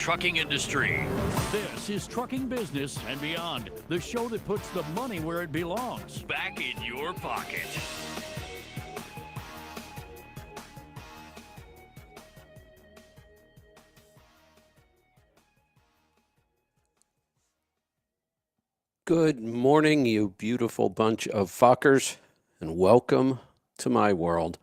Trucking industry. This is Trucking Business and Beyond, the show that puts the money where it belongs. Back in your pocket. Good morning, you beautiful bunch of fuckers, and welcome to my world.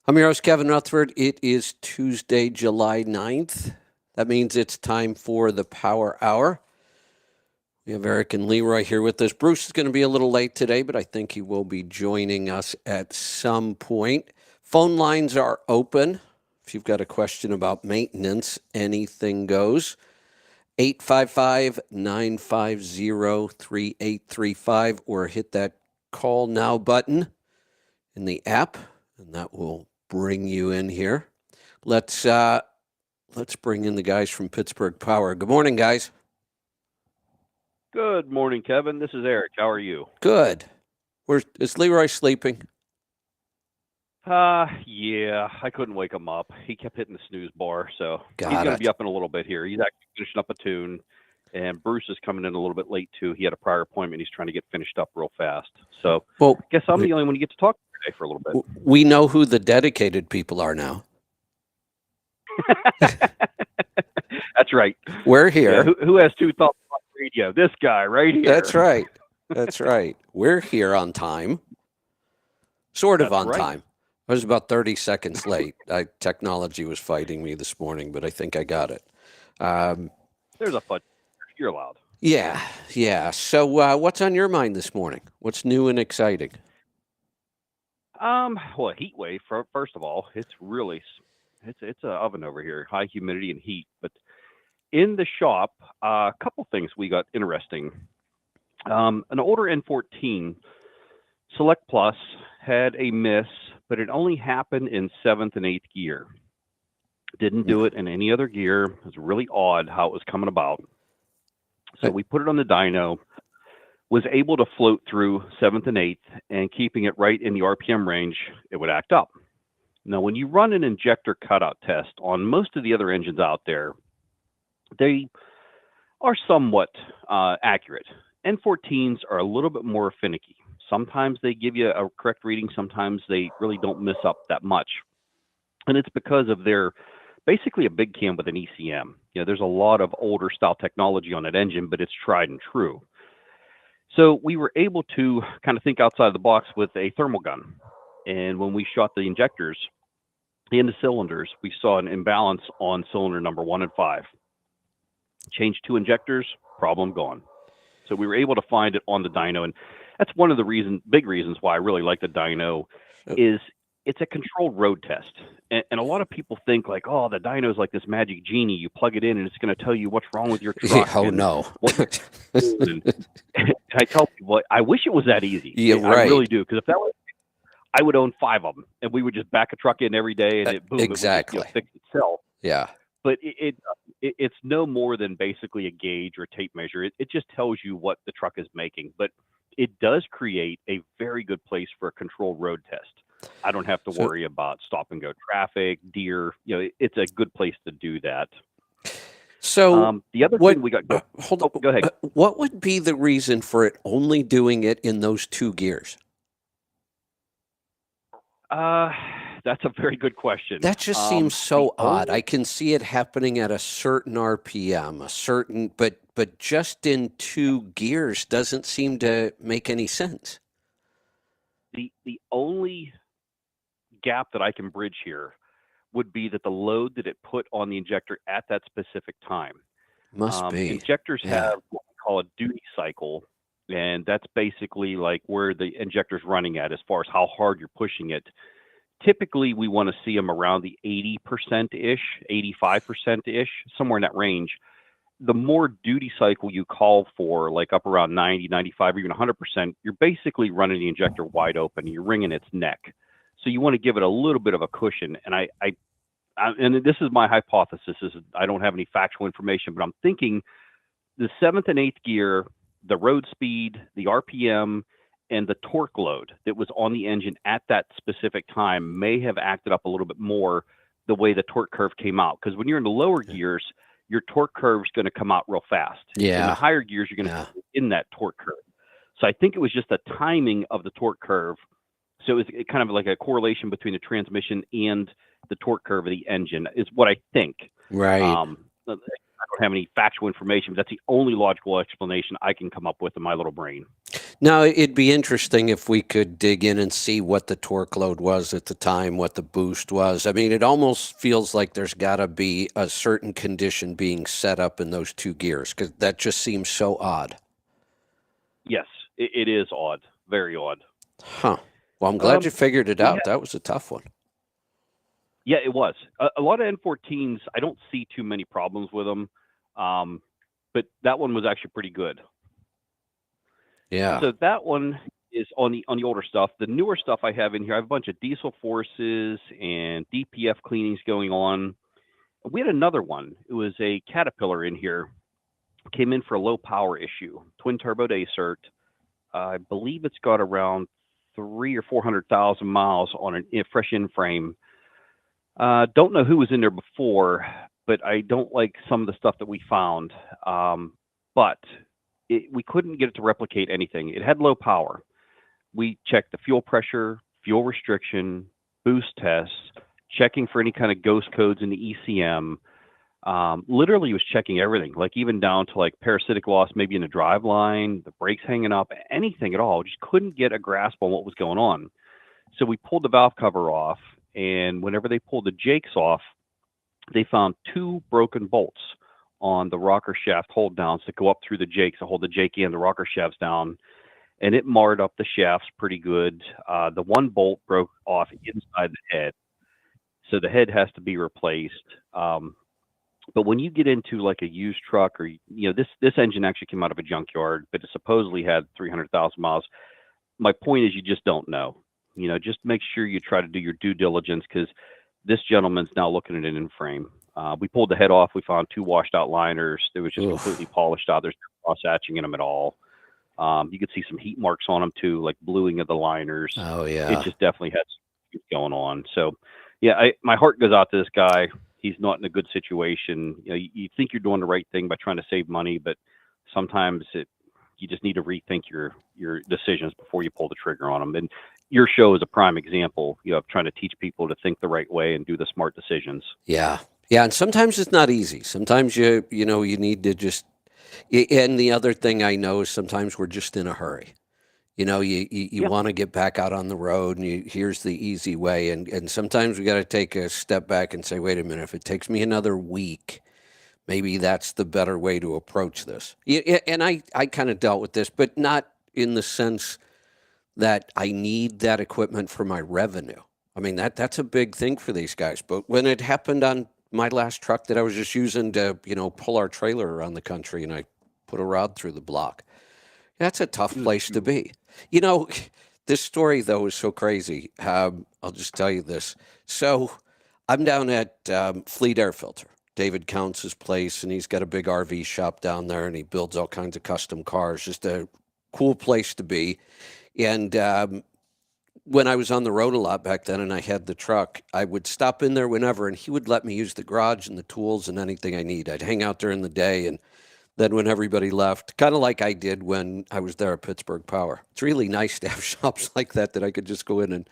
I'm your host, Kevin Rutherford. It is Tuesday, July 9th. That means it's time for the Power Hour. We have Eric and Leroy here with us. Bruce is going to be a little late today, but I think he will be joining us at some point. Phone lines are open. If you've got a question about maintenance, anything goes. 855-950-3835 or hit that call now button in the app, and that will bring you in here. Let's bring in the guys from Pittsburgh Power. Good morning, guys. Good morning, Kevin. This is Eric. How are you? Good. Is Leroy sleeping? Yeah, I couldn't wake him up. He kept hitting the snooze bar, so he's Got going it. to be up in a little bit here. He's actually finishing up a tune, and Bruce is coming in a little bit late, too. He had a prior appointment. He's trying to get finished up real fast. So Well, I guess I'm the only one you get to talk to today for a little bit. we know who the dedicated people are now. That's right. We're here. Yeah, who has two thoughts on radio? This guy right here. That's right. That's right. We're here on time. Sort of That's on right. time. I was about 30 seconds late. Technology was fighting me this morning, but I think I got it. There's a fudge. You're allowed. Yeah. So what's on your mind this morning? What's new and exciting? Well, a heat wave, first of all, it's an oven over here, high humidity and heat. But in the shop, a couple things we got interesting. An older N14 Select Plus had a miss, but it only happened in 7th and 8th gear. Didn't do it in any other gear. It was really odd how it was coming about. So we put it on the dyno, was able to float through 7th and 8th, and keeping it right in the RPM range, it would act up. Now, when you run an injector cutout test on most of the other engines out there, they are somewhat accurate. N14s are a little bit more finicky. Sometimes they give you a correct reading. Sometimes they really don't miss up that much. And it's because of their basically a big cam with an ECM. There's a lot of older style technology on that engine, but it's tried and true. So we were able to kind of think outside the box with a thermal gun. And when we shot the injectors in the cylinders, we saw an imbalance on cylinder number 1 and 5. Changed 2 injectors, problem gone. So we were able to find it on the dyno, and that's one of the big reasons why I really like the dyno is it's a controlled road test. And a lot of people think like, oh, the dyno is like this magic genie. You plug it in and it's going to tell you what's wrong with your truck. No. And I tell people, I wish it was that easy. Yeah, right. I really do. Because if that was, I would own 5 of them, and we would just back a truck in every day, and it would just, fix itself. Yeah. But it's no more than basically a gauge or tape measure. It just tells you what the truck is making. But it does create a very good place for a controlled road test. I don't have to worry about stop and go traffic, deer. It's a good place to do that. So the other thing we got. Hold on. Go ahead. What would be the reason for it only doing it in those 2 gears? That's a very good question. That just seems so odd. I can see it happening at a certain RPM, but just in 2 gears doesn't seem to make any sense. The only gap that I can bridge here would be that the load that it put on the injector at that specific time. Must be. Injectors have what we call a duty cycle, and that's basically like where the injector's running at as far as how hard you're pushing it. Typically, we want to see them around the 80%-ish, 85%-ish, somewhere in that range. The more duty cycle you call for, like up around 90, 95, or even 100%, you're basically running the injector wide open. You're wringing its neck. So you want to give it a little bit of a cushion. And and this is my hypothesis. I don't have any factual information, but I'm thinking the 7th and 8th gear, the road speed, the RPM, and the torque load that was on the engine at that specific time may have acted up a little bit more the way the torque curve came out. Because when you're in the lower gears, your torque curve is going to come out real fast. In the Yeah. higher gears, you're going to Yeah. be in that torque curve. So I think it was just the timing of the torque curve. So it was kind of like a correlation between the transmission and the torque curve of the engine is what I think. Right. I don't have any factual information, but that's the only logical explanation I can come up with in my little brain. Now, it'd be interesting if we could dig in and see what the torque load was at the time, what the boost was. I mean, it almost feels like there's got to be a certain condition being set up in those two gears, because that just seems so odd. Yes, it is odd. Very odd. Huh. Well, I'm glad you figured it out. That was a tough one. Yeah, it was. A lot of N14s, I don't see too many problems with them, but that one was actually pretty good. Yeah. So that one is on the older stuff. The newer stuff I have in here, I have a bunch of diesel forces and DPF cleanings going on. We had another one. It was a Caterpillar in here. Came in for a low power issue, twin turbo Acert. I believe it's got around 300,000 or 400,000 miles on a fresh in frame. Don't know who was in there before, but I don't like some of the stuff that we found. But we couldn't get it to replicate anything. It had low power. We checked the fuel pressure, fuel restriction, boost tests, checking for any kind of ghost codes in the ECM. Literally was checking everything, like even down to like parasitic loss, maybe in the drive line, the brakes hanging up, anything at all. Just couldn't get a grasp on what was going on. So we pulled the valve cover off, and whenever they pulled the jakes off, they found 2 broken bolts on the rocker shaft hold downs that go up through the jakes to hold the jake and the rocker shafts down. And it marred up the shafts pretty good. The one bolt broke off inside the head, so the head has to be replaced. But when you get into like a used truck, or this engine actually came out of a junkyard, but it supposedly had 300,000 miles. My point is, you just don't know. Just make sure you try to do your due diligence, because this gentleman's now looking at it in frame. We pulled the head off. We found 2 washed out liners. It was just completely polished out. There's no cross hatching in them at all. You could see some heat marks on them too, like bluing of the liners. Oh, yeah. It just definitely had something going on. So, yeah, my heart goes out to this guy. He's not in a good situation. You think you're doing the right thing by trying to save money, but sometimes you just need to rethink your decisions before you pull the trigger on them. And your show is a prime example, of trying to teach people to think the right way and do the smart decisions. Yeah. Yeah. And sometimes it's not easy. Sometimes you need to just, and the other thing I know is sometimes we're just in a hurry. You want to get back out on the road, and here's the easy way. And sometimes we got to take a step back and say, wait a minute, if it takes me another week, maybe that's the better way to approach this. And I kind of dealt with this, but not in the sense that I need that equipment for my revenue. I mean, that's a big thing for these guys. But when it happened on my last truck that I was just using to, pull our trailer around the country, and I put a rod through the block, that's a tough place to be. This story, though, is so crazy. I'll just tell you this. So I'm down at Fleet Air Filter. David Counts' place, and he's got a big RV shop down there, and he builds all kinds of custom cars. Just a cool place to be. And when I was on the road a lot back then and I had the truck, I would stop in there whenever, and he would let me use the garage and the tools and anything I need. I'd hang out during the day, and then when everybody left, kind of like I did when I was there at Pittsburgh Power. It's really nice to have shops like that I could just go in and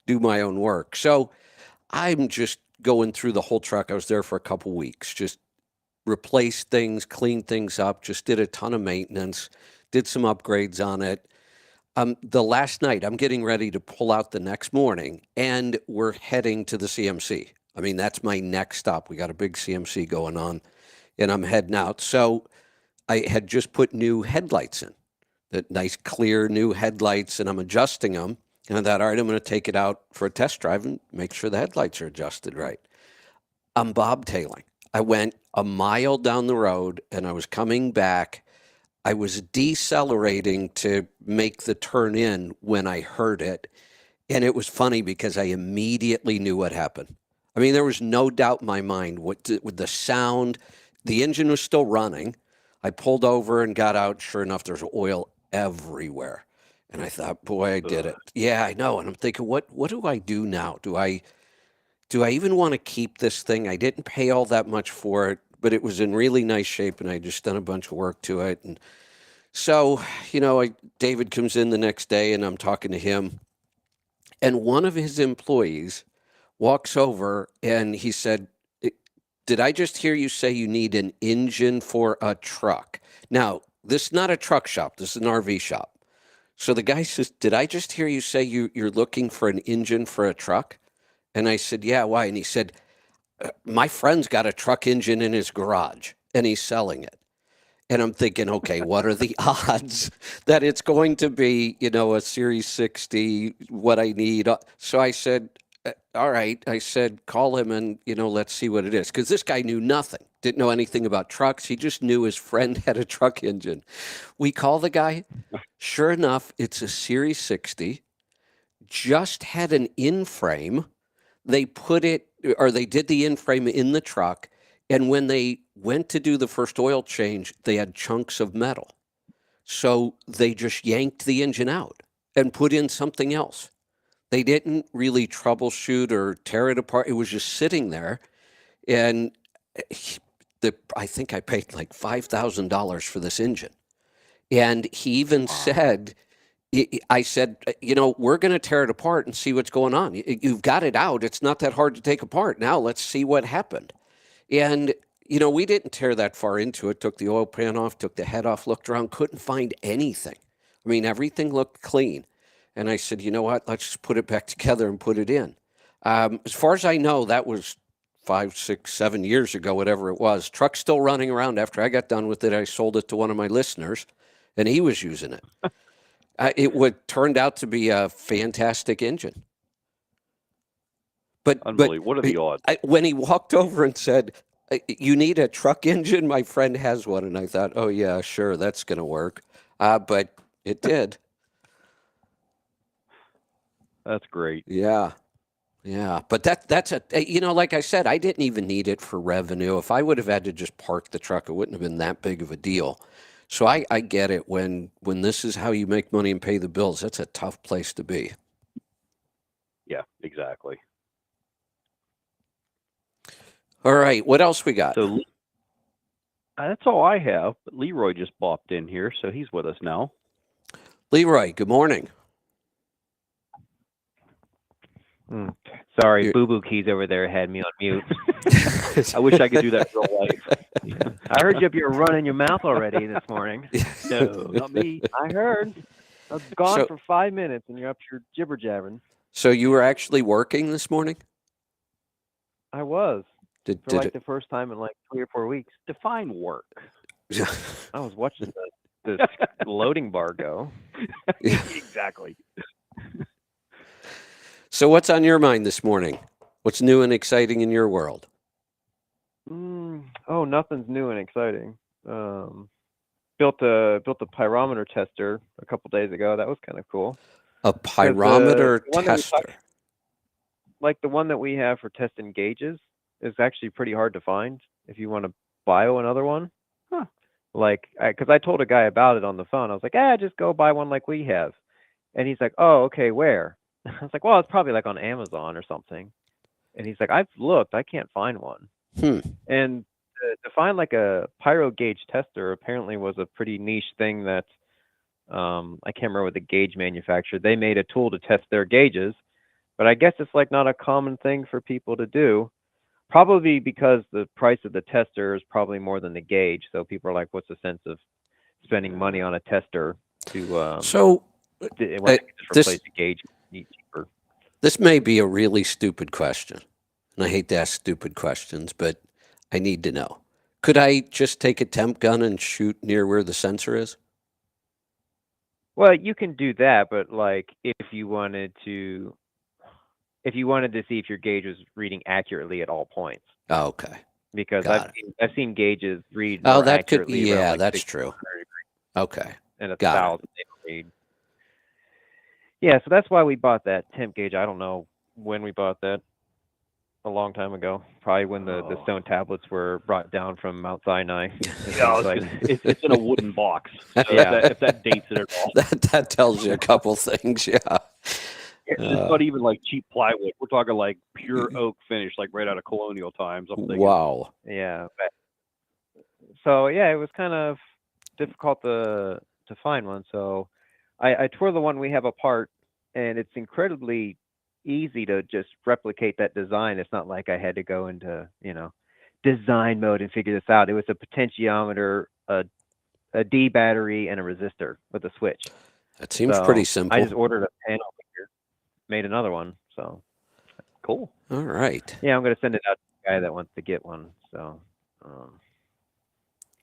do my own work. So I'm just going through the whole truck. I was there for a couple weeks, just replaced things, cleaned things up, just did a ton of maintenance, did some upgrades on it. The last night, I'm getting ready to pull out the next morning, and we're heading to the CMC. I mean, that's my next stop. We got a big CMC going on, and I'm heading out. So I had just put new headlights in, the nice, clear new headlights, and I'm adjusting them. And I thought, all right, I'm going to take it out for a test drive and make sure the headlights are adjusted right. I'm bobtailing. I went a mile down the road, and I was coming back. I was decelerating to make the turn in when I heard it. And it was funny because I immediately knew what happened. I mean, there was no doubt in my mind with the sound. The engine was still running. I pulled over and got out. Sure enough, there's oil everywhere. And I thought, boy, I did it. Yeah, I know. And I'm thinking, what do I do now? Do I even want to keep this thing? I didn't pay all that much for it. but it was in really nice shape, and I just done a bunch of work to it. And so, David comes in the next day, and I'm talking to him, and one of his employees walks over, and he said, "Did I just hear you say you need an engine for a truck?" Now, this is not a truck shop. This is an RV shop. So the guy says, "Did I just hear you say you're looking for an engine for a truck?" And I said, "Yeah, why?" And he said, "My friend's got a truck engine in his garage, and he's selling it." And I'm thinking, okay, what are the odds that it's going to be, a Series 60, what I need? So I said, all right. I said, call him and, let's see what it is. Because this guy knew nothing, didn't know anything about trucks. He just knew his friend had a truck engine. We call the guy. Sure enough, it's a Series 60, just had an in-frame. They did the in-frame in the truck. And when they went to do the first oil change, they had chunks of metal. So they just yanked the engine out and put in something else. They didn't really troubleshoot or tear it apart. It was just sitting there. And I think I paid like $5,000 for this engine. And he even said, I said, we're going to tear it apart and see what's going on. You've got it out. It's not that hard to take apart. Now let's see what happened. And, we didn't tear that far into it, took the oil pan off, took the head off, looked around, couldn't find anything. I mean, everything looked clean. And I said, you know what, let's just put it back together and put it in. As far as I know, that was 5, 6, 7 years ago, whatever it was. Truck's still running around. After I got done with it, I sold it to one of my listeners, and he was using it. It turned out to be a fantastic engine. Unbelievable. What are the odds? When he walked over and said, "You need a truck engine? My friend has one." And I thought, oh, yeah, sure, that's going to work. But it did. That's great. Yeah. Yeah. But that's like I said, I didn't even need it for revenue. If I would have had to just park the truck, it wouldn't have been that big of a deal. So I get it. When this is how you make money and pay the bills, that's a tough place to be. Yeah, exactly. All right. What else we got? So that's all I have. But Leroy just bopped in here, so he's with us now. Leroy, good morning. Sorry, Boo Boo Keys over there had me on mute. I wish I could do that in real life. I heard you up here running your mouth already this morning. No, not me. I heard. I was gone for 5 minutes, and you're up here jibber jabbering. So you were actually working this morning? I was. Did the first time in like 3 or 4 weeks. Define work. I was watching the loading bar go. Exactly. So what's on your mind this morning? What's new and exciting in your world? Oh, nothing's new and exciting. Built a pyrometer tester a couple days ago. That was kind of cool. A pyrometer tester? Like the one that we have for testing gauges is actually pretty hard to find if you want to buy another one. Huh. Like, because I told a guy about it on the phone. I was like, just go buy one like we have. And he's like, oh, okay, where? I was like, well, it's probably like on Amazon or something. And he's like, I've looked, I can't find one. And to find like a pyro gauge tester apparently was a pretty niche thing that I can't remember what the gauge manufacturer, they made a tool to test their gauges, but I guess it's like not a common thing for people to do. Probably because the price of the tester is probably more than the gauge. So people are like, what's the sense of spending money on a tester to replace the gauge cheaper? This may be a really stupid question. And I hate to ask stupid questions, but I need to know. Could I just take a temp gun and shoot near where the sensor is? Well, you can do that, but like if you wanted to see if your gauge was reading accurately at all points. Oh, okay. Because I've seen gauges read. Oh, that could be. Yeah, like that's true. Okay. And 1,000 they read. Yeah, so that's why we bought that temp gauge. I don't know when we bought that. A long time ago, probably when the stone tablets were brought down from Mount Sinai. It's in a wooden box. So if that dates it at all. That tells you a couple things, yeah. It's not even like cheap plywood. We're talking like pure oak finish, like right out of colonial times. Wow. Yeah. So yeah, it was kind of difficult to find one. So I tore the one we have apart, and it's incredibly easy to just replicate that design. It's not like I had to go into design mode and figure this out. It was a potentiometer, a D battery, and a resistor with a switch. That seems So pretty simple. I just ordered a panel here, made another one. So Cool. All right. yeah, I'm gonna send it out to the guy that wants to get one. So,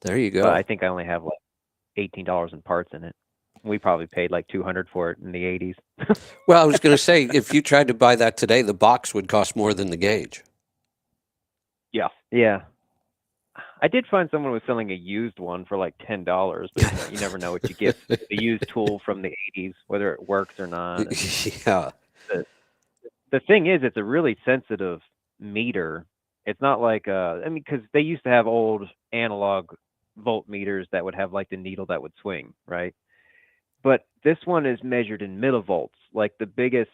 There you but go. I think I only have like $18 in parts in it. We probably paid like $200 for it in the 80s. Well, I was going to say, if you tried to buy that today, the box would cost more than the gauge. Yeah. Yeah. I did find someone was selling a used one for like $10, but you never know what you get. A used tool from the 80s, whether it works or not. Yeah. The thing is, it's a really sensitive meter. It's not like because they used to have old analog voltmeters that would have like the needle that would swing, right? But this one is measured in millivolts. Like the biggest,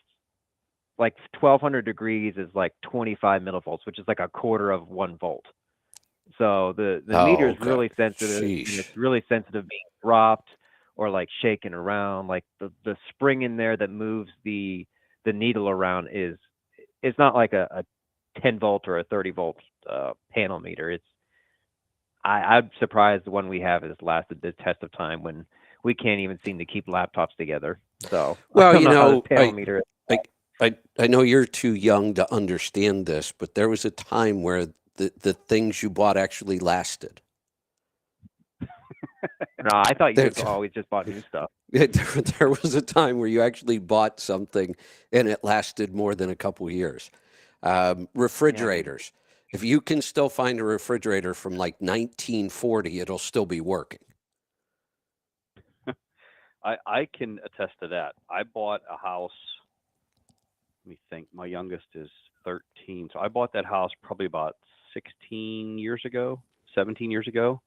like 1200 degrees is like 25 millivolts, which is like a quarter of 1 volt. So the meter is okay. really sensitive. And Sheesh. it's really sensitive being dropped or like shaken around. Like the spring in there that moves the needle around it's not like a 10 volt or a 30 volt panel meter. I'm surprised the one we have has lasted the test of time when we can't even seem to keep laptops together. So Well, I don't you know how know, this panel meter is. I know you're too young to understand this, but there was a time where the things you bought actually lasted. No, I thought you There- just always just bought new stuff. There was a time where you actually bought something and it lasted more than a couple years. Refrigerators. If you can still find a refrigerator from like 1940, it'll still be working. I can attest to that. I bought a house. Let me think. My youngest is 13, so I bought that house probably about 16 years ago, 17 years ago,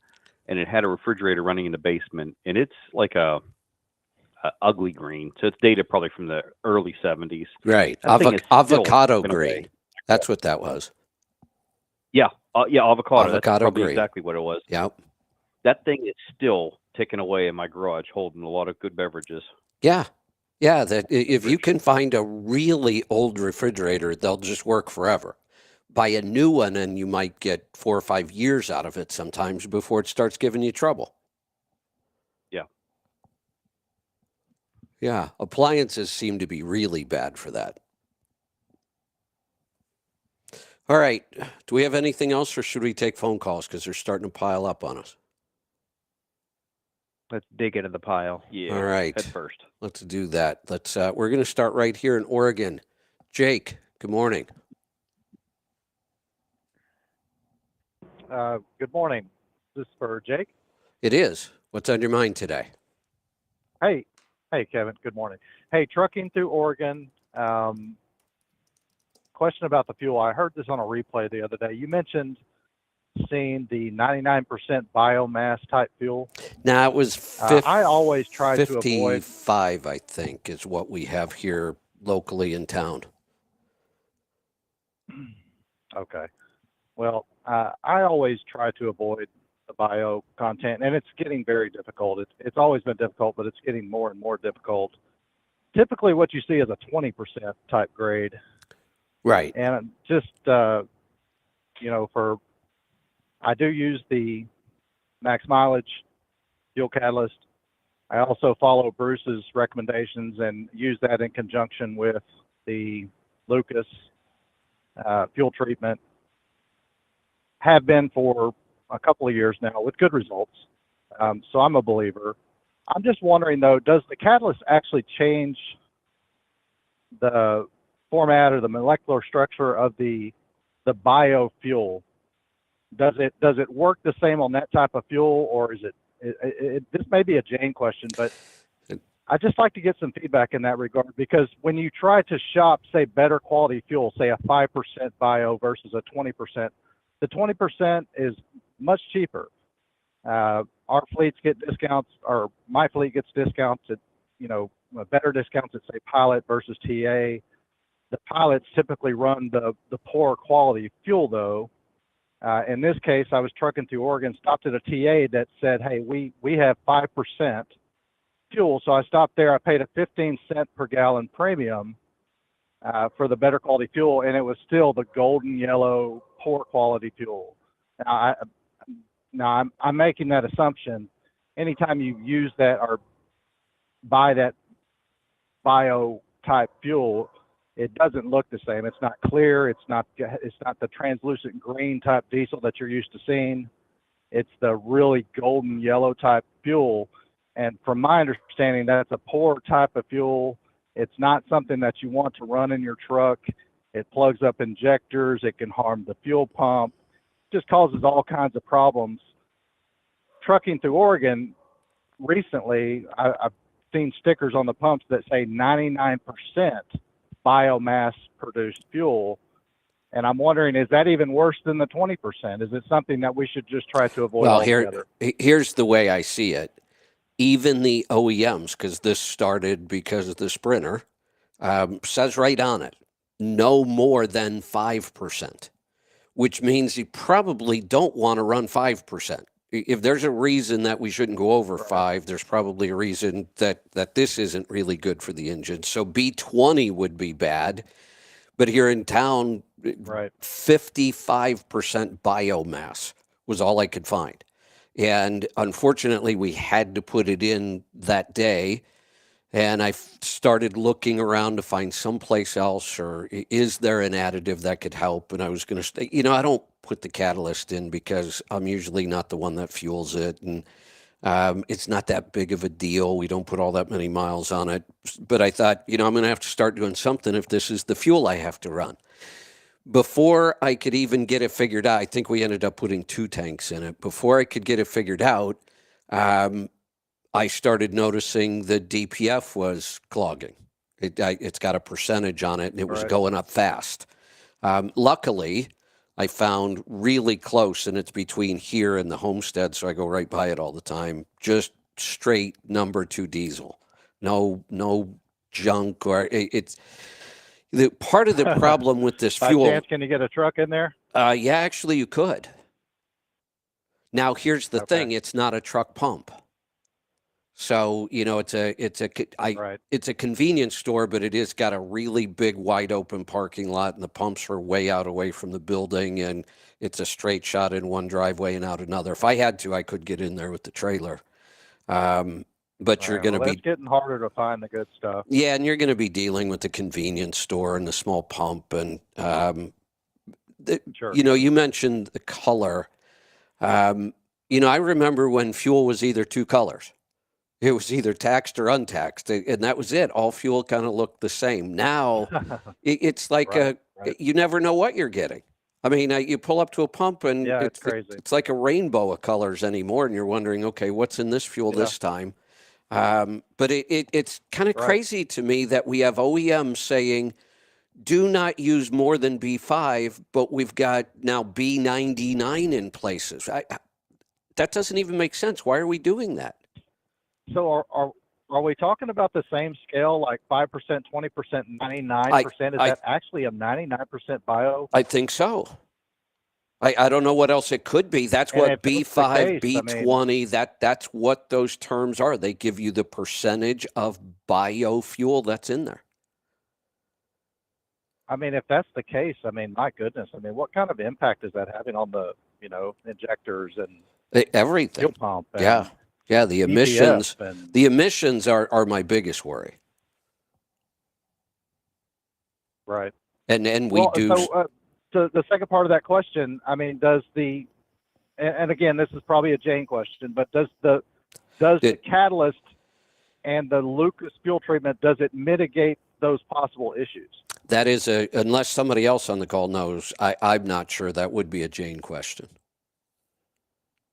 and it had a refrigerator running in the basement, and it's like a ugly green. So it's dated probably from the early 70s. Right. That thing is still Avocado ticking away. green. That's what that was. Yeah, avocado. That's Avocado probably green. exactly what it was. Yep. That thing is still ticking away in my garage, holding a lot of good beverages. Yeah. Yeah. If you can find a really old refrigerator, they'll just work forever. Buy a new one and you might get 4 or 5 years out of it sometimes before it starts giving you trouble. Yeah. Yeah. Appliances seem to be really bad for that. All right. Do we have anything else or should we take phone calls? Because they're starting to pile up on us. Let's dig into the pile. Yeah. All right. Head first. Let's do that. We're going to start right here in Oregon. Jake, good morning. Good morning. This is for Jake. It is. What's on your mind today? Hey, Kevin. Good morning. Hey, trucking through Oregon. Question about the fuel. I heard this on a replay the other day. You mentioned seeing the 99% biomass type fuel. Now it was I always try to avoid. 55, I think, is what we have here locally in town. Okay. Well, I always try to avoid the bio content, and it's getting very difficult. It's always been difficult, but it's getting more and more difficult. Typically, what you see is a 20% type grade. Right. And just, I do use the max mileage fuel catalyst. I also follow Bruce's recommendations and use that in conjunction with the Lucas fuel treatment. Have been for a couple of years now with good results. So I'm a believer. I'm just wondering though, does the catalyst actually change the format or the molecular structure of the biofuel? Does it work the same on that type of fuel, or is it this may be a Jane question, but I'd just like to get some feedback in that regard, because when you try to shop, say, better quality fuel, say a 5% bio versus a 20%, the 20% is much cheaper. Our fleets get discounts, or my fleet gets discounts at, better discounts at, say, Pilot versus TA. The pilots typically run the poor quality fuel, though, In this case, I was trucking through Oregon, stopped at a TA that said, hey, we have 5% fuel. So I stopped there. I paid a 15-cent per gallon premium for the better quality fuel, and it was still the golden yellow, poor quality fuel. Now I'm making that assumption. Anytime you use that or buy that bio type fuel, it doesn't look the same. It's not clear. It's not the translucent green type diesel that you're used to seeing. It's the really golden yellow type fuel. And from my understanding, that's a poor type of fuel. It's not something that you want to run in your truck. It plugs up injectors. It can harm the fuel pump. It just causes all kinds of problems. Trucking through Oregon recently, I've seen stickers on the pumps that say 99% biomass produced fuel. And I'm wondering, is that even worse than the 20%? Is it something that we should just try to avoid altogether? Here's the way I see it. Even the OEMs, because this started because of the Sprinter, says right on it, no more than 5%, which means you probably don't want to run 5%. If there's a reason that we shouldn't go over 5, there's probably a reason that this isn't really good for the engine. So B20 would be bad, but here in town, 55% biomass was all I could find. And unfortunately, we had to put it in that day. And I started looking around to find someplace else, or is there an additive that could help? And I was going to, I don't put the catalyst in because I'm usually not the one that fuels it. And it's not that big of a deal. We don't put all that many miles on it. But I thought, I'm going to have to start doing something if this is the fuel I have to run. Before I could even get it figured out, I think we ended up putting 2 tanks in it. Before I could get it figured out, I started noticing the DPF was clogging. It's got a percentage on it, and it was going up fast. Luckily, I found really close, and it's between here and the homestead, so I go right by it all the time. Just straight number 2 diesel. No junk, or it's... The part of the problem with this fuel. By chance, can you get a truck in there? Yeah, actually, you could. Now, here's the thing: it's not a truck pump. So it's a convenience store, but it is got a really big, wide open parking lot, and the pumps are way out away from the building, and it's a straight shot in one driveway and out another. If I had to, I could get in there with the trailer. But you're going to be... It's getting harder to find the good stuff. Yeah, and you're going to be dealing with the convenience store and the small pump. And, Sure. You mentioned the color. I remember when fuel was either 2 colors. It was either taxed or untaxed, and that was it. All fuel kind of looked the same. Now, it's like you never know what you're getting. I mean, you pull up to a pump, and it's crazy. It's like a rainbow of colors anymore, and you're wondering, okay, what's in this fuel this time? But it's kind of crazy to me that we have OEMs saying, do not use more than B5, but we've got now B99 in places. That doesn't even make sense. Why are we doing that? So are we talking about the same scale, like 5%, 20%, 99%? Is that actually a 99% bio? I think so. I don't know what else it could be. That's what B5, B20, that's what those terms are. They give you the percentage of biofuel that's in there. I mean, if that's the case, my goodness, what kind of impact is that having on the, injectors and everything? Fuel pump. Yeah, the emissions. The emissions are my biggest worry. Right. And we do. So the second part of that question, does the, and again, this is probably a Jane question, but does the catalyst and the Lucas fuel treatment, does it mitigate those possible issues? That is unless somebody else on the call knows, I'm not sure. That would be a Jane question.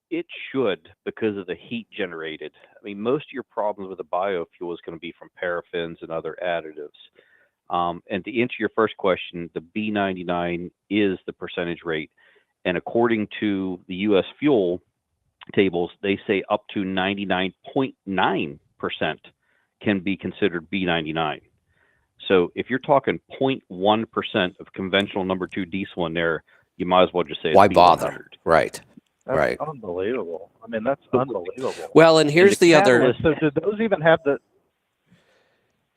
It should, because of the heat generated. Most of your problems with the biofuel is going to be from paraffins and other additives. And to answer your first question, the B99 is the percentage rate. And according to the U.S. fuel tables, they say up to 99.9% can be considered B99. So if you're talking 0.1% of conventional number 2 diesel in there, you might as well just say it's Why B100. bother? Right. That's Right. unbelievable. I mean, that's unbelievable. Well, and here's the other Catalyst, so do those even have the?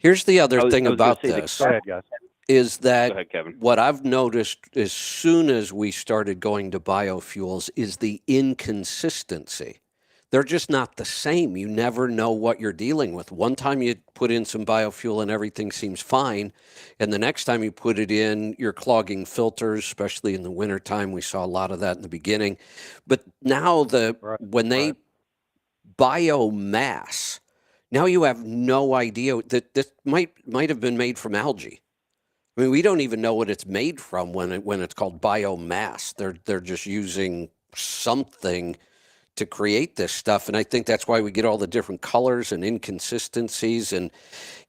thing I was gonna about say the this Go ahead, guys. is Go that ahead, Kevin. what I've noticed as soon as we started going to biofuels is the inconsistency. They're just not the same. You never know what you're dealing with. One time you put in some biofuel and everything seems fine. And the next time you put it in, you're clogging filters, especially in the wintertime. We saw a lot of that in the beginning. But now when they biomass, now you have no idea that this might have been made from algae. I mean, we don't even know what it's made from when it's called biomass. They're just using something to create this stuff, and I think that's why we get all the different colors and inconsistencies. And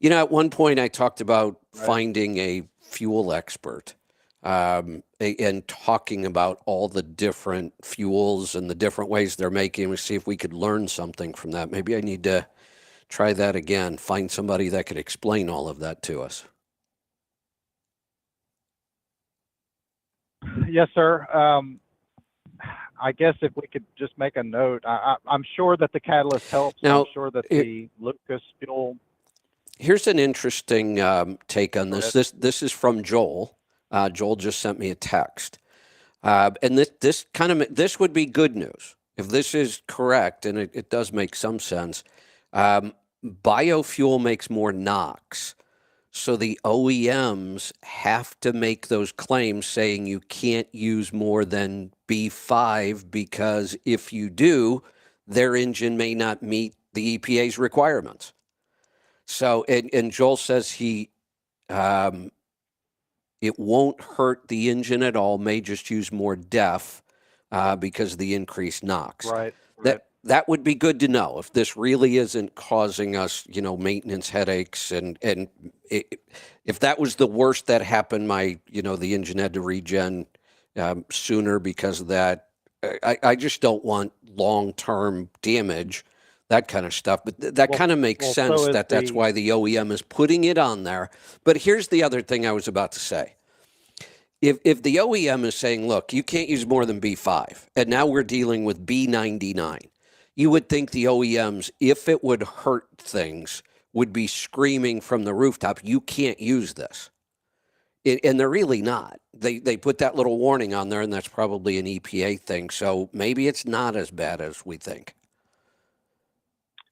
at one point I talked about finding a fuel expert and talking about all the different fuels and the different ways they're making. We see if we could learn something from that. Maybe I need to try that again. Find somebody that could explain all of that to us. Yes, sir. I guess if we could just make a note, I'm sure that the catalyst helps. Now, I'm sure that the Lucas fuel. Here's an interesting take on this. This is from Joel. Joel just sent me a text, and this would be good news if this is correct, and it does make some sense. Biofuel makes more NOx. So the OEMs have to make those claims saying you can't use more than B5 because if you do, their engine may not meet the EPA's requirements. So, and Joel says it won't hurt the engine at all, may just use more DEF because of the increased NOx. Right. That would be good to know if this really isn't causing us, maintenance headaches. And if that was the worst that happened, the engine had to regen sooner because of that. I just don't want long-term damage, that kind of stuff. But that kind of makes sense that's why the OEM is putting it on there. But here's the other thing I was about to say. If the OEM is saying, look, you can't use more than B5, and now we're dealing with B99, you would think the OEMs, if it would hurt things, would be screaming from the rooftop, you can't use this. And they're really not. They put that little warning on there, and that's probably an EPA thing. So maybe it's not as bad as we think.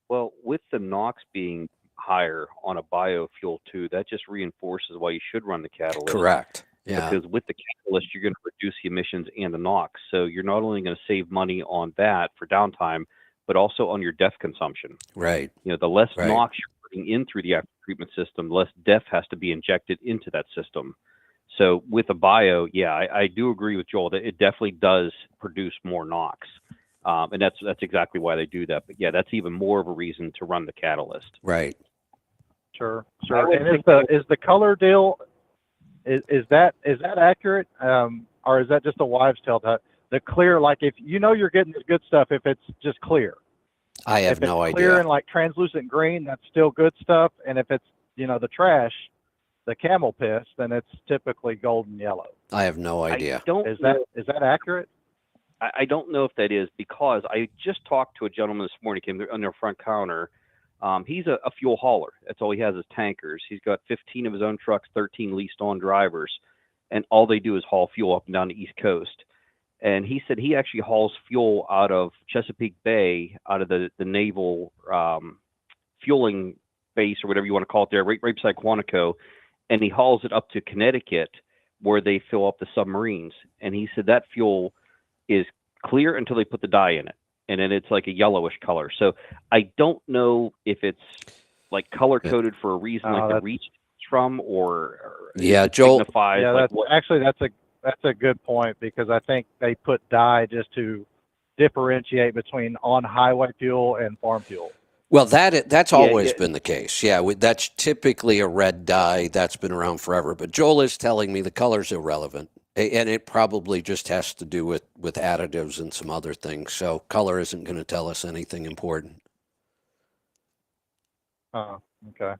Well, with the NOx being higher on a biofuel too, that just reinforces why you should run the catalyst. Correct. Yeah. Because with the catalyst, you're going to reduce the emissions and the NOx. So you're not only going to save money on that for downtime, but also on your DEF consumption. Right. The less NOx you're putting in through the after treatment system, the less DEF has to be injected into that system. So with a bio, I do agree with Joel that it definitely does produce more NOx. And that's exactly why they do that. But that's even more of a reason to run the catalyst. Right. Sure. And is the color deal, is that accurate? Or is that just a wives' tale? The clear, like if you're getting the good stuff, if it's just clear. I have no idea. If it's clear and like translucent green, that's still good stuff. And if it's, the trash, the camel piss, then it's typically golden yellow. I have no idea. Is that accurate? I don't know if that is, because I just talked to a gentleman this morning, came on their front counter. He's a fuel hauler. That's all he has is tankers. He's got 15 of his own trucks, 13 leased on drivers, and all they do is haul fuel up and down the East Coast. And he said he actually hauls fuel out of Chesapeake Bay, out of the naval fueling base or whatever you want to call it there, right beside Quantico, and he hauls it up to Connecticut where they fill up the submarines. And he said that fuel is clear until they put the dye in it, and then it's like a yellowish color. So I don't know if it's like color coded for a reason, like the reach it's from, or Joel. That's a good point, because I think they put dye just to differentiate between on-highway fuel and farm fuel. Well, that's always been the case. That's typically a red dye. That's been around forever. But Joel is telling me the color's irrelevant, and it probably just has to do with additives and some other things. So color isn't going to tell us anything important. Oh, okay.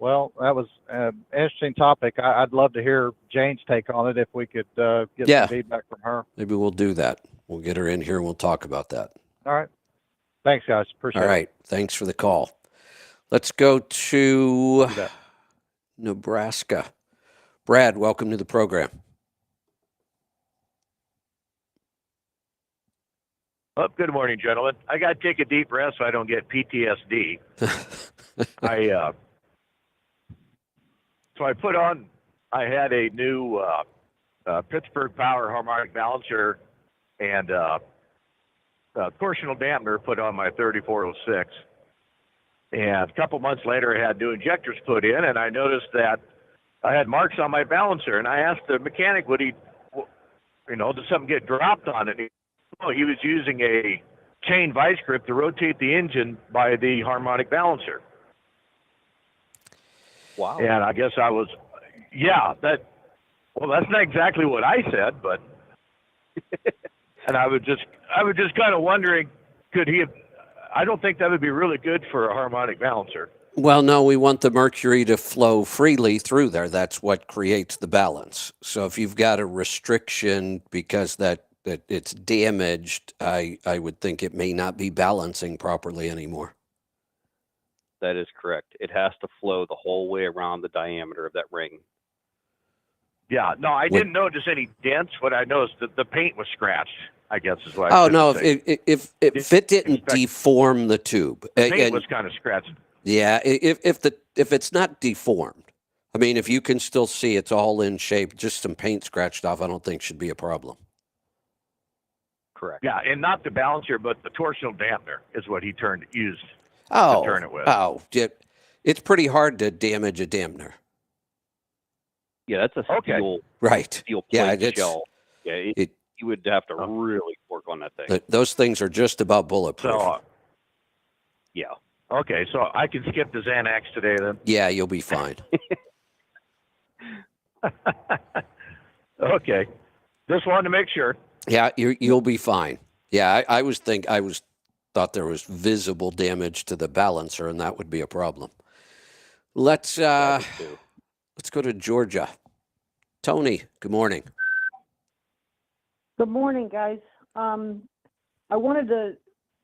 Well, that was an interesting topic. I'd love to hear Jane's take on it if we could get Yeah. some feedback from her. Maybe we'll do that. We'll get her in here and we'll talk about that. All right. Thanks, guys. Appreciate All right. Thanks for the call. Let's go to You bet. Nebraska. Brad, welcome to the program. Well, good morning, gentlemen. I got to take a deep breath so I don't get PTSD. So I had a new Pittsburgh Power harmonic balancer and torsional dampener put on my 3406. And a couple months later, I had new injectors put in, and I noticed that I had marks on my balancer. And I asked the mechanic, did something get dropped on it? He was using a chain vice grip to rotate the engine by the harmonic balancer. Wow. And I guess that's not exactly what I said, but and I was just kind of wondering, could he have? I don't think that would be really good for a harmonic balancer. Well, no, we want the mercury to flow freely through there. That's what creates the balance. So if you've got a restriction because that it's damaged, I would think it may not be balancing properly anymore. That is correct. It has to flow the whole way around the diameter of that ring. Yeah, no, I didn't notice any dents. What I noticed that the paint was scratched, I guess is what. Oh no! If it didn't deform the tube, the paint was kind of scratched. Yeah, if it's not deformed, I mean, if you can still see it's all in shape, just some paint scratched off, I don't think should be a problem. Correct. Yeah, and not the balancer, but the torsional dampener is what he used to turn it with. It's pretty hard to damage a dampener. Yeah, that's a steel, right? Steel plate shell. Yeah, you would have to Oh. really work on that thing. Those things are just about bulletproof. So, Yeah. okay, so I can skip the Xanax today then. Yeah, you'll be fine. Okay, just wanted to make sure. Yeah, you'll be fine. Yeah, I thought there was visible damage to the balancer, and that would be a problem. Let's go to Georgia. Tony, good morning. Good morning, guys. I wanted to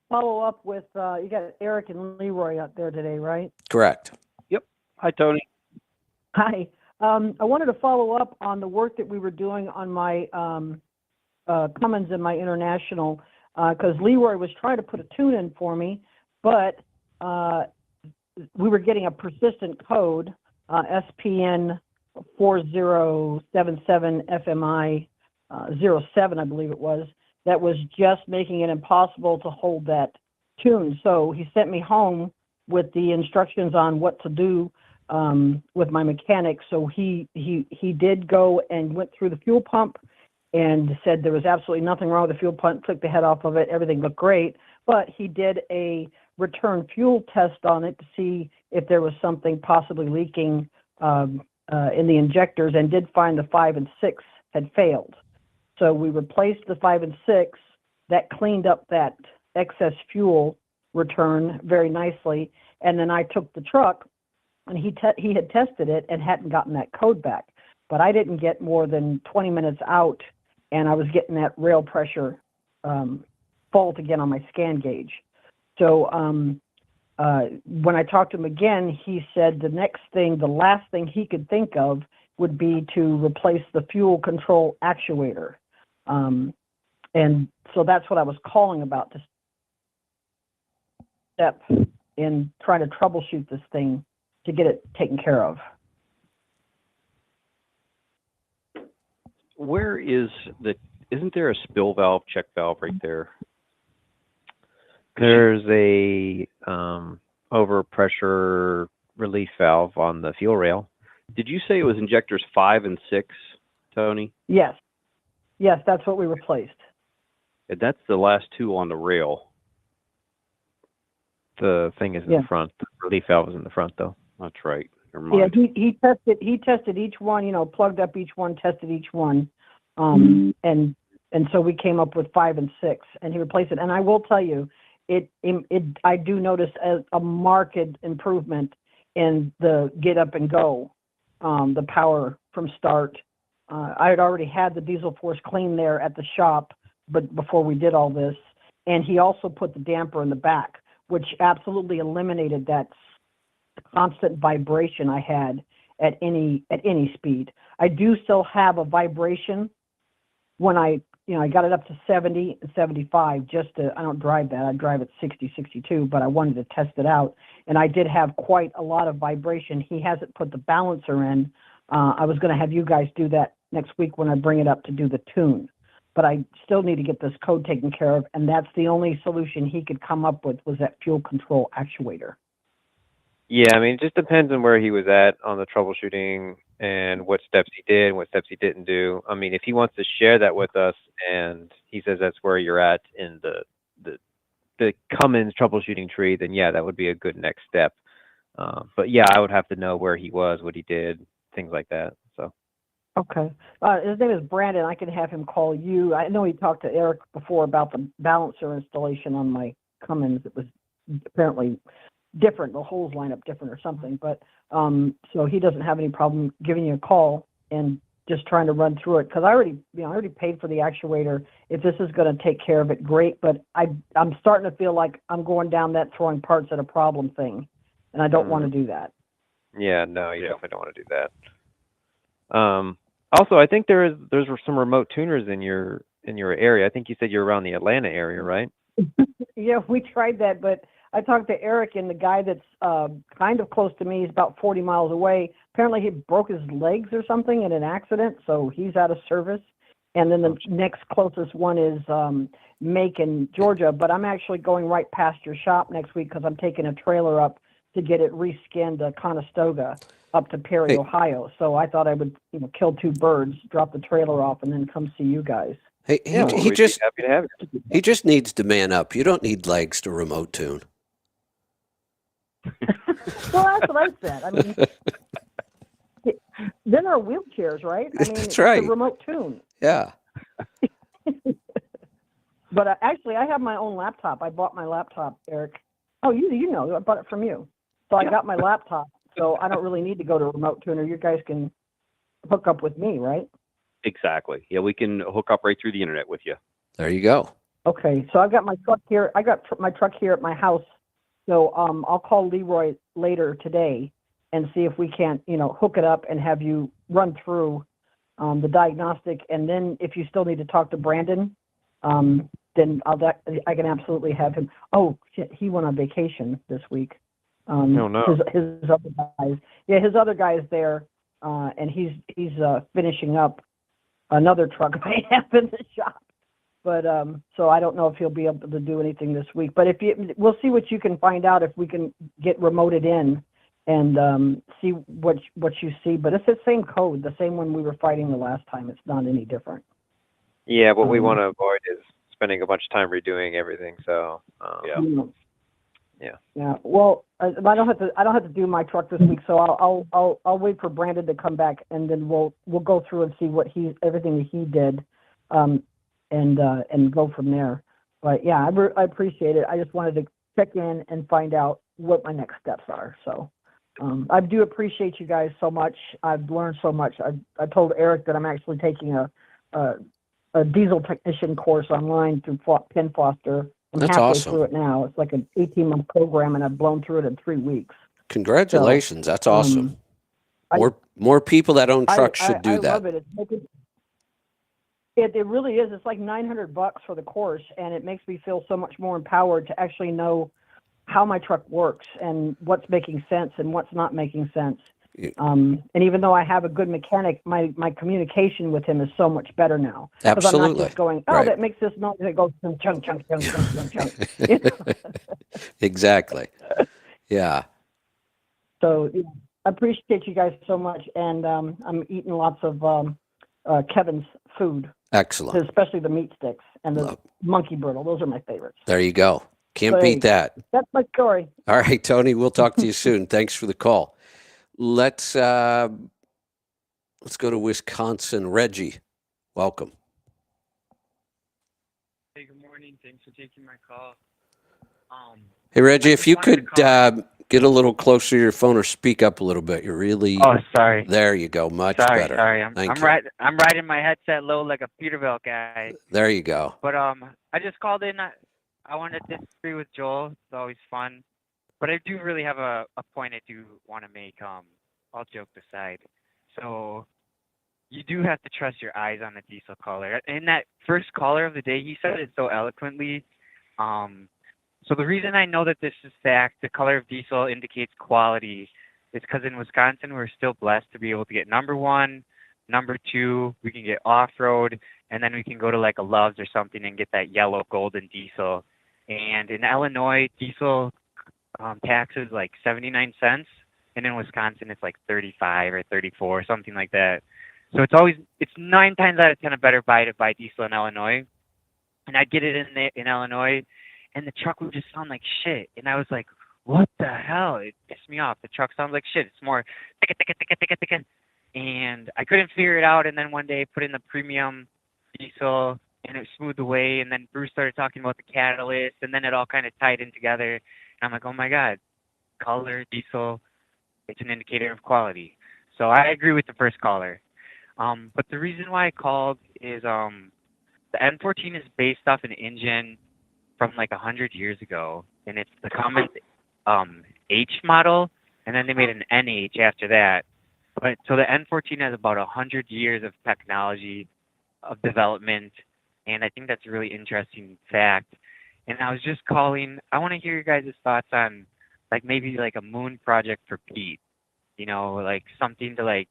follow up with, you got Eric and Leroy out there today, right? Correct. Yep. Hi, Tony. Hi. I wanted to follow up on the work that we were doing on my Cummins and my International, because Leroy was trying to put a tune in for me, but we were getting a persistent code, SPN 4077 FMI 07, I believe it was, that was just making it impossible to hold that tune. So he sent me home with the instructions on what to do with my mechanic. So he did go and went through the fuel pump and said there was absolutely nothing wrong with the fuel pump, took the head off of it, everything looked great, but he did a return fuel test on it to see if there was something possibly leaking in the injectors, and did find the 5 and 6 had failed. So we replaced the 5 and 6. That cleaned up that excess fuel return very nicely. And then I took the truck, and he had tested it and hadn't gotten that code back. But I didn't get more than 20 minutes out, and I was getting that rail pressure fault again on my scan gauge. So when I talked to him again, he said the last thing he could think of would be to replace the fuel control actuator. And so that's what I was calling about, to step in trying to troubleshoot this thing to get it taken care of. Where isn't there a spill valve, check valve right there? There's a overpressure relief valve on the fuel rail. Did you say it was injectors 5 and 6, Tony? Yes, that's what we replaced. And that's the last two on the rail. The thing is in the front. The relief valve is in the front, though. That's right. Never mind. Yeah, he tested each one, plugged up each one, tested each one. And so we came up with 5 and 6, and he replaced it. And I will tell you, I do notice a marked improvement and the get up and go, the power from start. I had already had the diesel force clean there at the shop, but before we did all this, and he also put the damper in the back, which absolutely eliminated that constant vibration I had at any speed. I do still have a vibration when I got it up to 70 and 75. I don't drive that. I drive at 60, 62, but I wanted to test it out, and I did have quite a lot of vibration. He hasn't put the balancer in. I was going to have you guys do that next week when I bring it up to do the tune, but I still need to get this code taken care of, and that's the only solution he could come up with was that fuel control actuator. Yeah, I mean, it just depends on where he was at on the troubleshooting and what steps he did and what steps he didn't do. I mean, if he wants to share that with us and he says that's where you're at in the Cummins troubleshooting tree, then yeah, that would be a good next step. But yeah, I would have to know where he was, what he did, things like that. So. Okay. His name is Brandon. I can have him call you. I know he talked to Eric before about the balancer installation on my Cummins. It was apparently different. The holes line up different or something. But so he doesn't have any problem giving you a call and just trying to run through it, because I already paid for the actuator. If this is going to take care of it, great. But I'm starting to feel like I'm going down that throwing parts at a problem thing, and I don't want to do that. Yeah, no, you definitely don't want to do that. Also, I think there's some remote tuners in your area. I think you said you're around the Atlanta area, right? Yeah, we tried that, but I talked to Eric, and the guy that's kind of close to me, he's about 40 miles away. Apparently he broke his legs or something in an accident, so he's out of service. And then the next closest one is Macon, Georgia, but I'm actually going right past your shop next week because I'm taking a trailer up to get it reskinned to Conestoga up to Perry, Ohio. So I thought I would, kill two birds, drop the trailer off, and then come see you guys. Hey, Yeah, well, we'd be happy to have you. he just needs to man up. You don't need legs to remote tune. Well, that's what I said. I mean, then there are wheelchairs, right? I mean, That's it's right. a remote tune. Yeah. But actually, I have my own laptop. I bought my laptop, Eric. Oh, you know, I bought it from you. So I got my laptop. So I don't really need to go to a remote tuner. You guys can hook up with me, right? Exactly. Yeah, we can hook up right through the internet with you. There you go. Okay, so I've got my truck here. I got my truck here at my house. So I'll call Leroy later today and see if we can't, hook it up and have you run through the diagnostic. And then if you still need to talk to Brandon, then I can absolutely have him. Oh, shit, he went on vacation this week. Oh, no. His other guys. Yeah, his other guy's there, and he's finishing up another truck I have in the shop. But so I don't know if he'll be able to do anything this week. But we'll see what you can find out if we can get remoted in and see what you see. But it's the same code, the same one we were fighting the last time. It's not any different. Yeah, what we want to avoid is spending a bunch of time redoing everything. So yeah. Well, I don't have to do my truck this week, so I'll wait for Brandon to come back, and then we'll go through and see everything that he did, and go from there. But yeah, I appreciate it. I just wanted to check in and find out what my next steps are. So I do appreciate you guys so much. I've learned so much. I told Eric that I'm actually taking a diesel technician course online through Penn Foster. I'm That's halfway awesome. through it now. It's like an 18-month program, and I've blown through it in 3 weeks. Congratulations. That's awesome. More people that own trucks should do that. I love it. It really is. It's like $900 for the course, and it makes me feel so much more empowered to actually know how my truck works and what's making sense and what's not making sense. And even though I have a good mechanic, my communication with him is so much better now. Because I'm not just going, Right. that makes this noise. It goes chunk, chunk, chunk, chunk, chunk, chunk. Exactly. Yeah. So I appreciate you guys so much, and I'm eating lots of Kevin's food. Excellent. Especially the meat sticks and the monkey brittle. Those are my favorites. There you go. Can't beat that. That's my story. All right, Tony, we'll talk to you soon. Thanks for the call. Let's go to Wisconsin. Reggie, welcome. Hey, good morning. Thanks for taking my call. Hey, Reggie, if you could Get a little closer to your phone or speak up a little bit. You're really. Oh, sorry. There you go. Much better. Sorry. Thank I'm you. I'm riding my headset low like a Peterbilt guy. There you go. But I just called in. I wanted to disagree with Joel. It's always fun. But I do really have a point I do want to make. All jokes aside. So you do have to trust your eyes on the diesel caller. And that first caller of the day, he said it so eloquently. So the reason I know that this is fact, the color of diesel indicates quality, is because in Wisconsin we're still blessed to be able to get number 1, number 2, we can get off-road, and then we can go to like a Love's or something and get that yellow golden diesel. And in Illinois, diesel tax is like 79 cents, and in Wisconsin it's like 35 or 34, something like that. So it's 9 times out of 10 a better buy to buy diesel in Illinois. And I'd get it in Illinois, and the truck would just sound like shit. And I was like, what the hell? It pissed me off. The truck sounds like shit. It's more ticka, ticka, ticka, ticka, ticka. And I couldn't figure it out. And then one day I put in the premium diesel, and it smoothed away. And then Bruce started talking about the catalyst, and then it all kind of tied in together. And I'm like, oh my God, color, diesel, it's an indicator of quality. So I agree with the first caller. But the reason why I called is the N14 is based off an engine from like 100 years ago, and it's the Cummins H model, and then they made an NH after that. But so the N14 has about 100 years of technology, of development, and I think that's a really interesting fact. And I was just calling, I want to hear your guys' thoughts on like maybe like a moon project for Pete, you know, like something to like,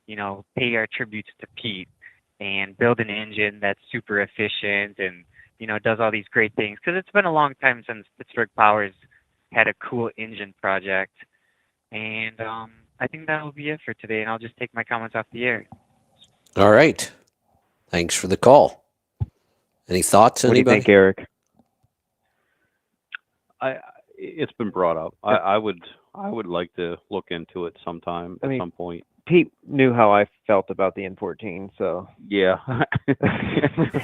you know, pay our tributes to Pete and build an engine that's super efficient and, you know, does all these great things. Because it's been a long time since Pittsburgh Powers had a cool engine project. And I think that will be it for today, and I'll just take my comments off the air. All right. Thanks for the call. Any thoughts, What do you anybody? think, Eric? It's been brought up. I would like to look into it sometime at some point. Pete knew how I felt about the N14, so Yeah.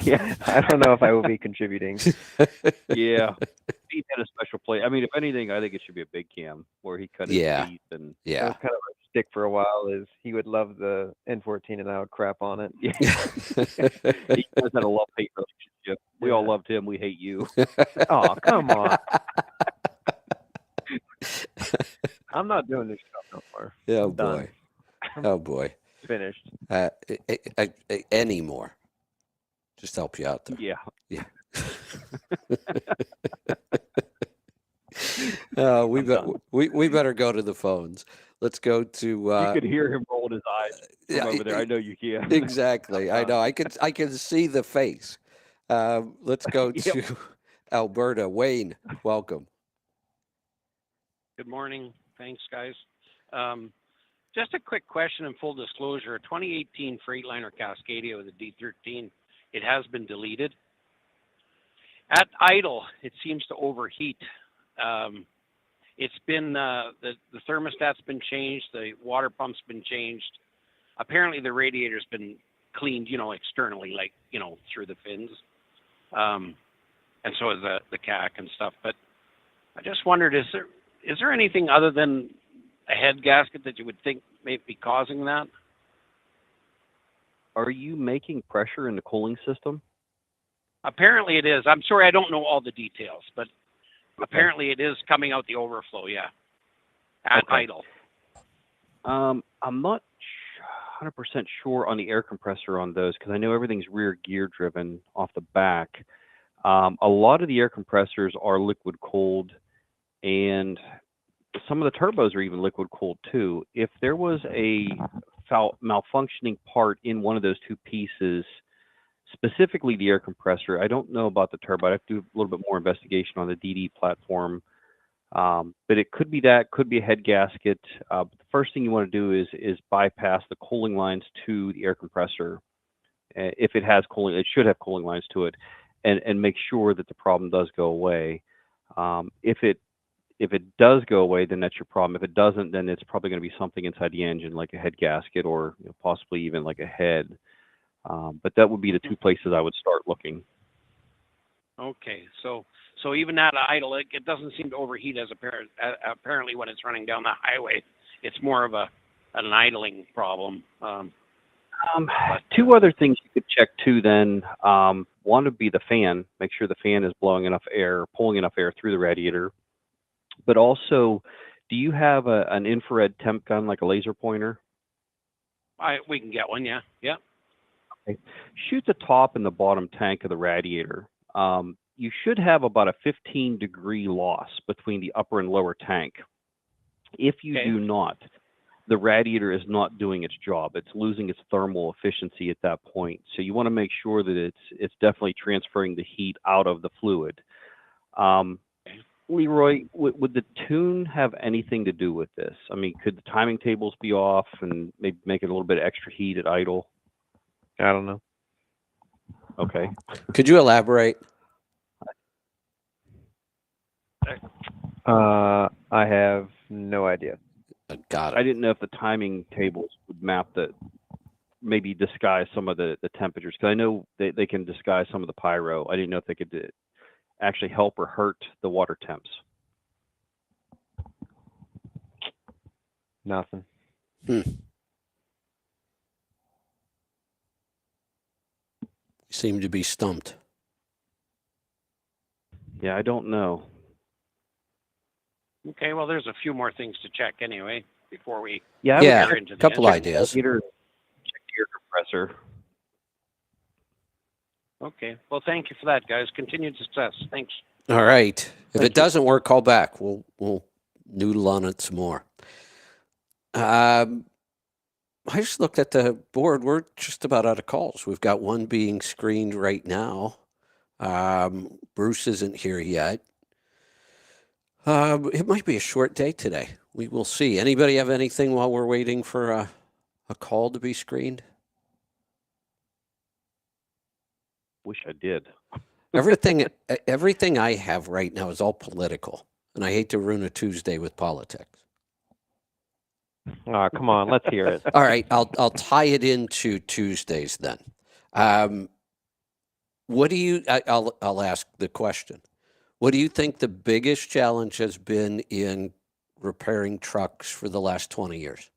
yeah, I don't know if I will be contributing. Yeah. Pete had a special play. I mean, if anything, I think it should be a big cam where he cut his teeth and That Yeah. was kind of a stick for a while. Is he would love the N14 and I would crap on it. yeah. He has had a love-hate relationship. We all Yeah. loved him. We hate you. Oh, come on! I'm not doing this stuff no more. Oh I'm done. boy. Oh boy. Finished. Any more? Just help you out there. Yeah. Yeah. We better go to the phones. Let's go to. You could hear him rolling his eyes from over there. I know you can. Exactly. I know. I can see the face. Let's go to Alberta. Wayne, welcome. Good morning. Thanks, guys. Just a quick question in full disclosure. 2018 Freightliner Cascadia with a D13, it has been deleted. At idle, it seems to overheat. It's been, the thermostat's been changed, the water pump's been changed. Apparently the radiator's been cleaned, you know, externally, like, you know, through the fins. And so is the CAC and stuff. But I just wondered, is there anything other than a head gasket that you would think may be causing that? Are you making pressure in the cooling system? Apparently it is. I'm sorry, I don't know all the details, but apparently it is coming out the overflow, yeah, at idle. I'm not 100% sure on the air compressor on those because I know everything's rear gear driven off the back. A lot of the air compressors are liquid cooled, and some of the turbos are even liquid cooled too. If there was a malfunctioning part in one of those two pieces, specifically the air compressor, I don't know about the turbo. I have to do a little bit more investigation on the DD platform. But it could be that, could be a head gasket. The first thing you want to do is bypass the cooling lines to the air compressor. If it has cooling, it should have cooling lines to it, and make sure that the problem does go away. If it does go away, then that's your problem. If it doesn't, then it's probably going to be something inside the engine, like a head gasket or possibly even like a head. But that would be the two places I would start looking. Okay, so So even at idle, it doesn't seem to overheat as apparently when it's running down the highway. It's more of an idling problem. Two other things you could check too then. One would be the fan. Make sure the fan is blowing enough air, pulling enough air through the radiator. But also, do you have an infrared temp gun, like a laser pointer? We can get one, yeah. Yeah. Okay. Shoot the top and the bottom tank of the radiator. You should have about a 15-degree loss between the upper and lower tank. If you Okay. do not, the radiator is not doing its job. It's losing its thermal efficiency at that point. So you want to make sure that it's definitely transferring the heat out of the fluid. Leroy, would the tune have anything to do with this? I mean, could the timing tables be off and maybe make it a little bit extra heat at idle? I don't know. Okay. Could you elaborate? I have no idea. Got I it. didn't know if the timing tables would maybe disguise some of the temperatures, because I know they can disguise some of the pyro. I didn't know if they could actually help or hurt the water temps. Nothing. You seem to be stumped. Yeah, I don't know. Okay, well, there's a few more things to check anyway before we Yeah, I would Yeah, enter into a the couple engine. ideas. check the air compressor. Okay, well, thank you for that, guys. Continued success. Thanks. All right. If Thank it you. doesn't work, call back. We'll noodle on it some more. I just looked at the board. We're just about out of calls. We've got one being screened right now. Bruce isn't here yet. It might be a short day today. We will see. Anybody have anything while we're waiting for a call to be screened? Wish I did. Everything I have right now is all political, and I hate to ruin a Tuesday with politics. Oh, come on, let's hear it. All right, I'll tie it into Tuesdays then. What do you? I'll ask the question. What do you think the biggest challenge has been in repairing trucks for the last 20 years?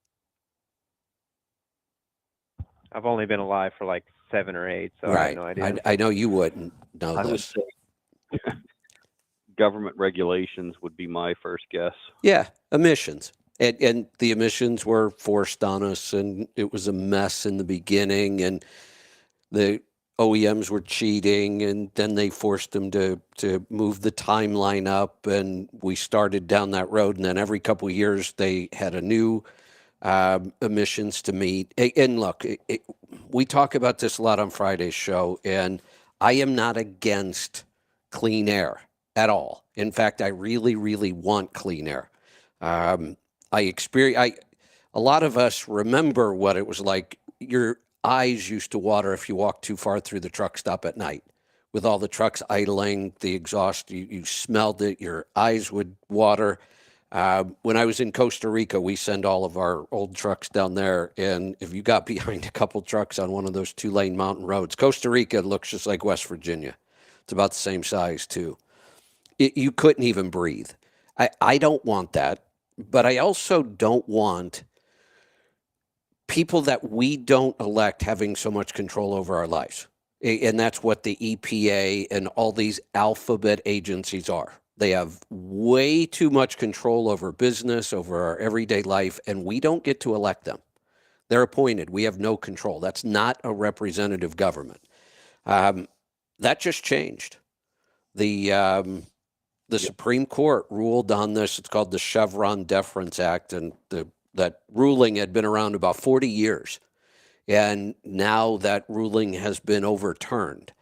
I've only been alive for like 7 or 8, so I Right. have no idea. I know you wouldn't know I would this. say government regulations would be my first guess. Yeah, emissions. And the emissions were forced on us, and it was a mess in the beginning, and the OEMs were cheating, and then they forced them to move the timeline up, and we started down that road, and then every couple of years they had a new emissions to meet. And look, we talk about this a lot on Friday's show, and I am not against clean air at all. In fact, I really, really want clean air. A lot of us remember what it was like. Your eyes used to water if you walked too far through the truck stop at night. With all the trucks idling, the exhaust, you smelled it, your eyes would water. When I was in Costa Rica, we send all of our old trucks down there, and if you got behind a couple trucks on one of those 2-lane mountain roads, Costa Rica looks just like West Virginia. It's about the same size, too. You couldn't even breathe. I don't want that, but I also don't want people that we don't elect having so much control over our lives. And that's what the EPA and all these alphabet agencies are. They have way too much control over business, over our everyday life, and we don't get to elect them. They're appointed. We have no control. That's not a representative government. That just changed. The Supreme Court ruled on this. It's called the Chevron Deference Act, and that ruling had been around about 40 years. And now that ruling has been overturned.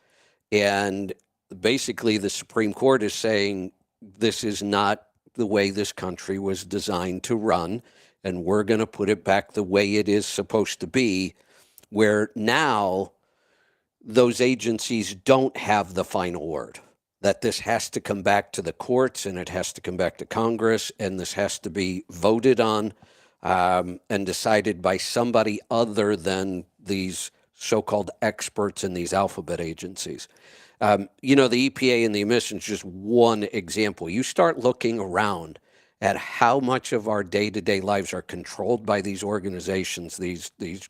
And basically the Supreme Court is saying this is not the way this country was designed to run, and we're going to put it back the way it is supposed to be, where now those agencies don't have the final word, that this has to come back to the courts, and it has to come back to Congress, and this has to be voted on and decided by somebody other than these so-called experts in these alphabet agencies. You know, the EPA and the emissions, just one example. You start looking around at how much of our day-to-day lives are controlled by these organizations, these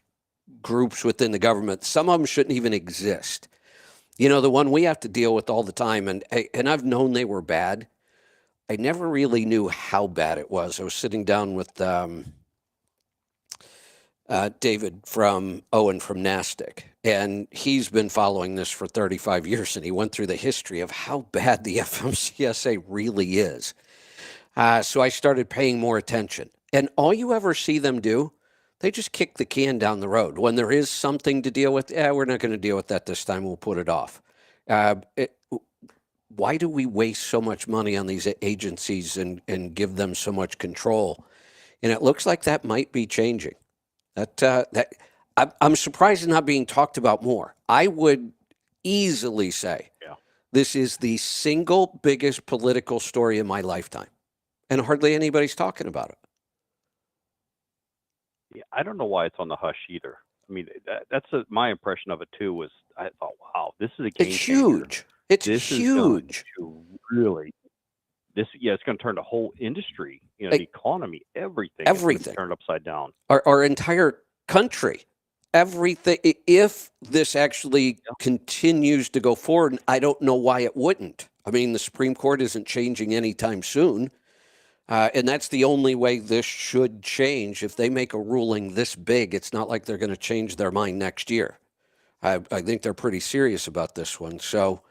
groups within the government. Some of them shouldn't even exist. You know, the one we have to deal with all the time, and I've known they were bad. I never really knew how bad it was. I was sitting down with David from Owen from NASTIC, and he's been following this for 35 years, and he went through the history of how bad the FMCSA really is. So I started paying more attention. And all you ever see them do, they just kick the can down the road. When there is something to deal with, we're not going to deal with that this time. We'll put it off. Why do we waste so much money on these agencies and give them so much control? And it looks like that might be changing. I'm surprised it's not being talked about more. I would easily say this is the single biggest political story in my lifetime, and hardly anybody's talking about it. Yeah, I don't know why it's on the hush either. I mean, that's my impression of it too. Was I thought, wow, this is a game It's changer. huge. It's This is going huge. to really. It's going to turn the whole industry, the economy, everything. Everything. Turned upside down. Our entire country, everything. If this actually continues to go forward, I don't know why it wouldn't. I mean, the Supreme Court isn't changing anytime soon. And that's the only way this should change. If they make a ruling this big, it's not like they're going to change their mind next year. I think they're pretty serious about this one. So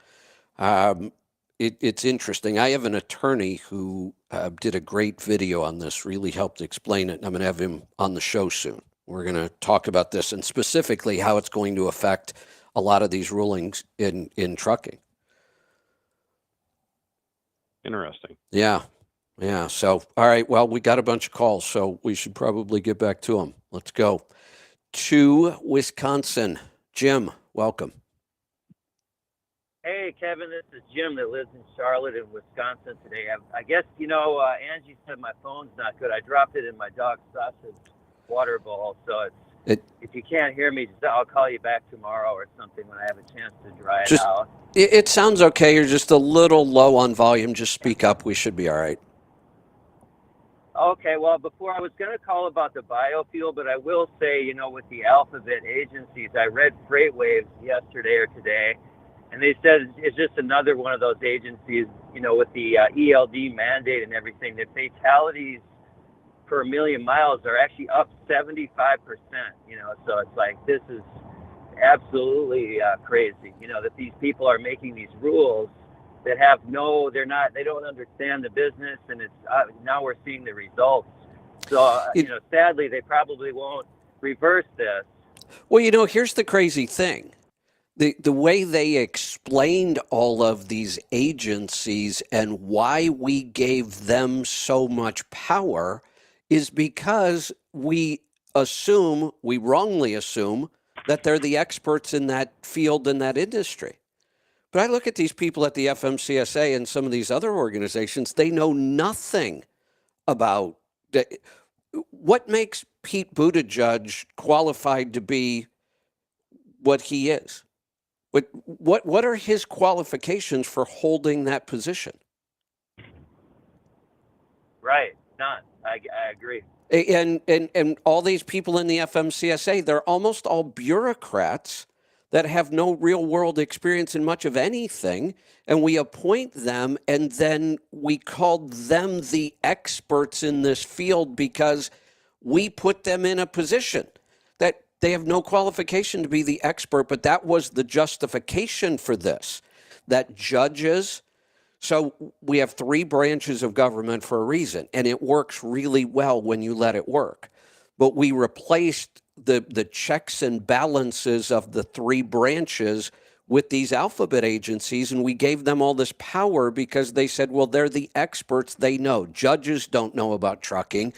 it's interesting. I have an attorney who did a great video on this, really helped explain it. And I'm going to have him on the show soon. We're going to talk about this and specifically how it's going to affect a lot of these rulings in trucking. Interesting. Yeah. Yeah. So, all right. Well, we got a bunch of calls, so we should probably get back to them. Let's go to Wisconsin. Jim, welcome. Hey, Kevin, this is Jim that lives in Charlotte in Wisconsin today. I guess, Angie said my phone's not good. I dropped it in my dog's sausage water bowl. So if you can't hear me, I'll call you back tomorrow or something when I have a chance to dry it out. It sounds okay. You're just a little low on volume. Just speak up. We should be all right. Okay, well, before I was going to call about the biofuel, but I will say, with the alphabet agencies, I read FreightWaves yesterday or today, and they said it's just another one of those agencies, with the ELD mandate and everything, that fatalities per million miles are actually up 75%, so it's like, this is absolutely crazy, that these people are making these rules that they don't understand the business, and it's now we're seeing the results. So, sadly, they probably won't reverse this. Well, here's the crazy thing. The way they explained all of these agencies and why we gave them so much power is because we wrongly assume that they're the experts in that field, in that industry. But I look at these people at the FMCSA and some of these other organizations, they know nothing about what makes Pete Buttigieg qualified to be what he is. What are his qualifications for holding that position? Right, none. I agree. And all these people in the FMCSA, they're almost all bureaucrats that have no real world experience in much of anything, and we appoint them, and then we called them the experts in this field because we put them in a position that they have no qualification to be the expert, but that was the justification for this, that judges. So we have three branches of government for a reason, and it works really well when you let it work. But we replaced the checks and balances of the three branches with these alphabet agencies, and we gave them all this power because they said, well, they're the experts, they know. Judges don't know about trucking.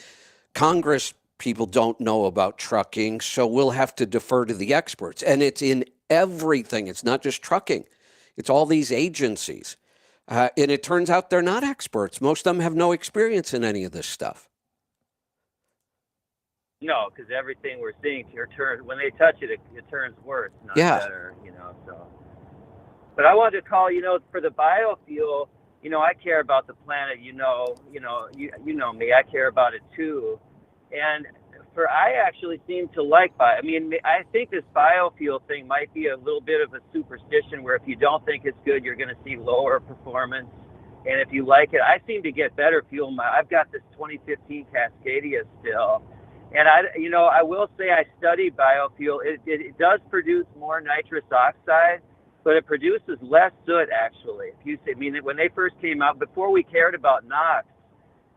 Congress people don't know about trucking, so we'll have to defer to the experts. And it's in everything. It's not just trucking. It's all these agencies. And it turns out they're not experts. Most of them have no experience in any of this stuff. No, because everything we're seeing when they touch it, it turns worse, not better, so. But I wanted to call, for the biofuel, I care about the planet, you know me, I care about it too. And I actually seem to like I think this biofuel thing might be a little bit of a superstition where if you don't think it's good, you're going to see lower performance. And if you like it, I seem to get better fuel. I've got this 2015 Cascadia still. And I will say I studied biofuel. It does produce more nitrous oxide, but it produces less soot actually. When they first came out, before we cared about NOx,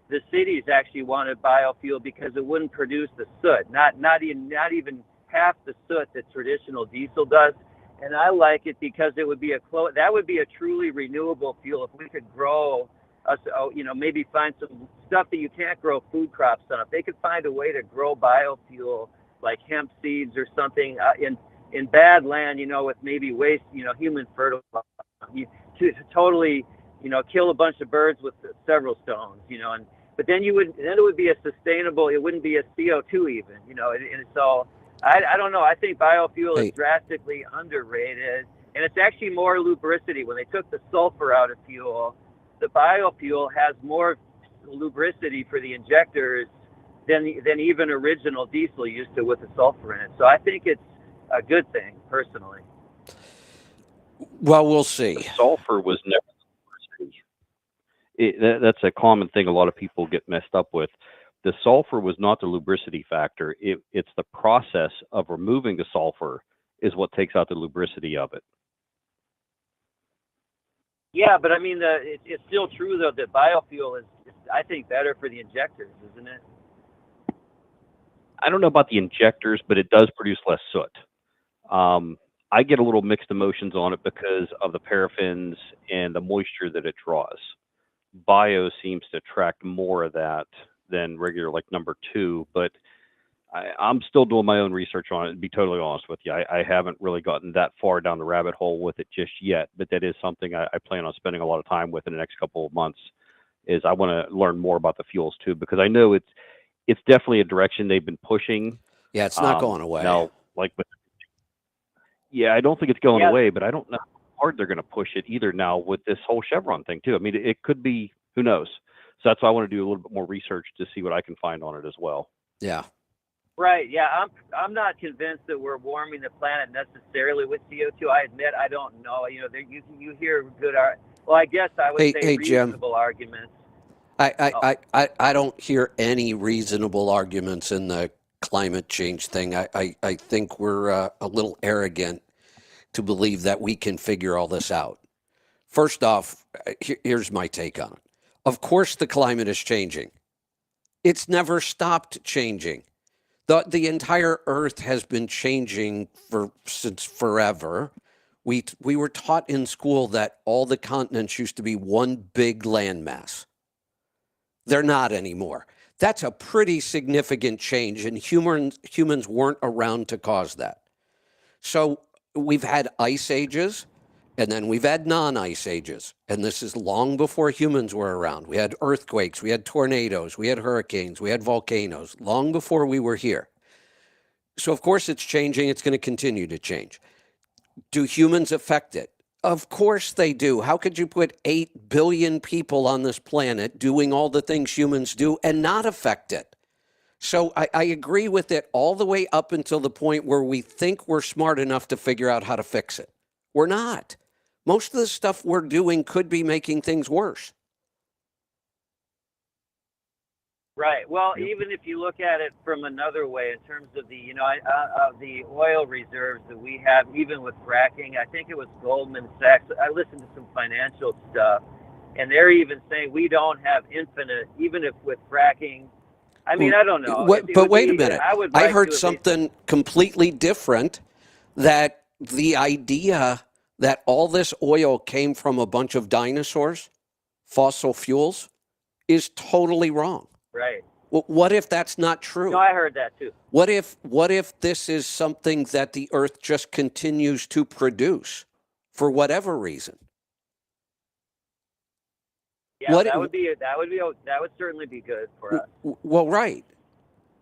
the cities actually wanted biofuel because it wouldn't produce the soot, not even half the soot that traditional diesel does. And I like it because it would be that would be a truly renewable fuel if we could grow maybe find some stuff that you can't grow food crops on. If they could find a way to grow biofuel like hemp seeds or something in bad land, with maybe waste, human fertilizer, to totally, kill a bunch of birds with several stones, but then it would be a sustainable, it wouldn't be a CO2 even, and so I don't know. I think biofuel is drastically underrated, and it's actually more lubricity. When they took the sulfur out of fuel, the biofuel has more lubricity for the injectors than even original diesel used to with the sulfur in it. So I think it's a good thing, personally. Well, we'll see. The sulfur was never lubricity. That's a common thing a lot of people get messed up with. The sulfur was not the lubricity factor. It's the process of removing the sulfur is what takes out the lubricity of it. Yeah, but it's still true though that biofuel is, I think, better for the injectors, isn't it? I don't know about the injectors, but it does produce less soot. I get a little mixed emotions on it because of the paraffins and the moisture that it draws. Bio seems to attract more of that than regular, like number 2, but I'm still doing my own research on it, to be totally honest with you. I haven't really gotten that far down the rabbit hole with it just yet, but that is something I plan on spending a lot of time with in the next couple of months. Is I want to learn more about the fuels too, because I know it's definitely a direction they've been pushing. Yeah, it's not going away. Now, I don't think it's going away, but I don't know how hard they're going to push it either now with this whole Chevron thing too. It could be, who knows? So that's why I want to do a little bit more research to see what I can find on it as well. Yeah. Right. Yeah. I'm not convinced that we're warming the planet necessarily with CO2. I admit I don't know. You hear good well, I guess I would say reasonable Jim, arguments. I don't hear any reasonable arguments in the climate change thing. I think we're a little arrogant to believe that we can figure all this out. First off, here's my take on it. Of course the climate is changing. It's never stopped changing. The entire Earth has been changing since forever. We were taught in school that all the continents used to be one big landmass. They're not anymore. That's a pretty significant change, and humans weren't around to cause that. So we've had ice ages, and then we've had non-ice ages, and this is long before humans were around. We had earthquakes, we had tornadoes, we had hurricanes, we had volcanoes, long before we were here. So of course it's changing. It's going to continue to change. Do humans affect it? Of course they do. How could you put 8 billion people on this planet doing all the things humans do and not affect it? So I agree with it all the way up until the point where we think we're smart enough to figure out how to fix it. We're not. Most of the stuff we're doing could be making things worse. Right. Well, even if you look at it from another way, in terms of the, the oil reserves that we have, even with fracking, I think it was Goldman Sachs. I listened to some financial stuff, and they're even saying we don't have infinite, even if with fracking. I don't know. But wait a minute. I heard something completely different, that the idea that all this oil came from a bunch of dinosaurs, fossil fuels, is totally wrong. Right. Well, what if that's not true? No, I heard that too. What if this is something that the Earth just continues to produce for whatever reason? Yeah, that would certainly be good for us. Well, right.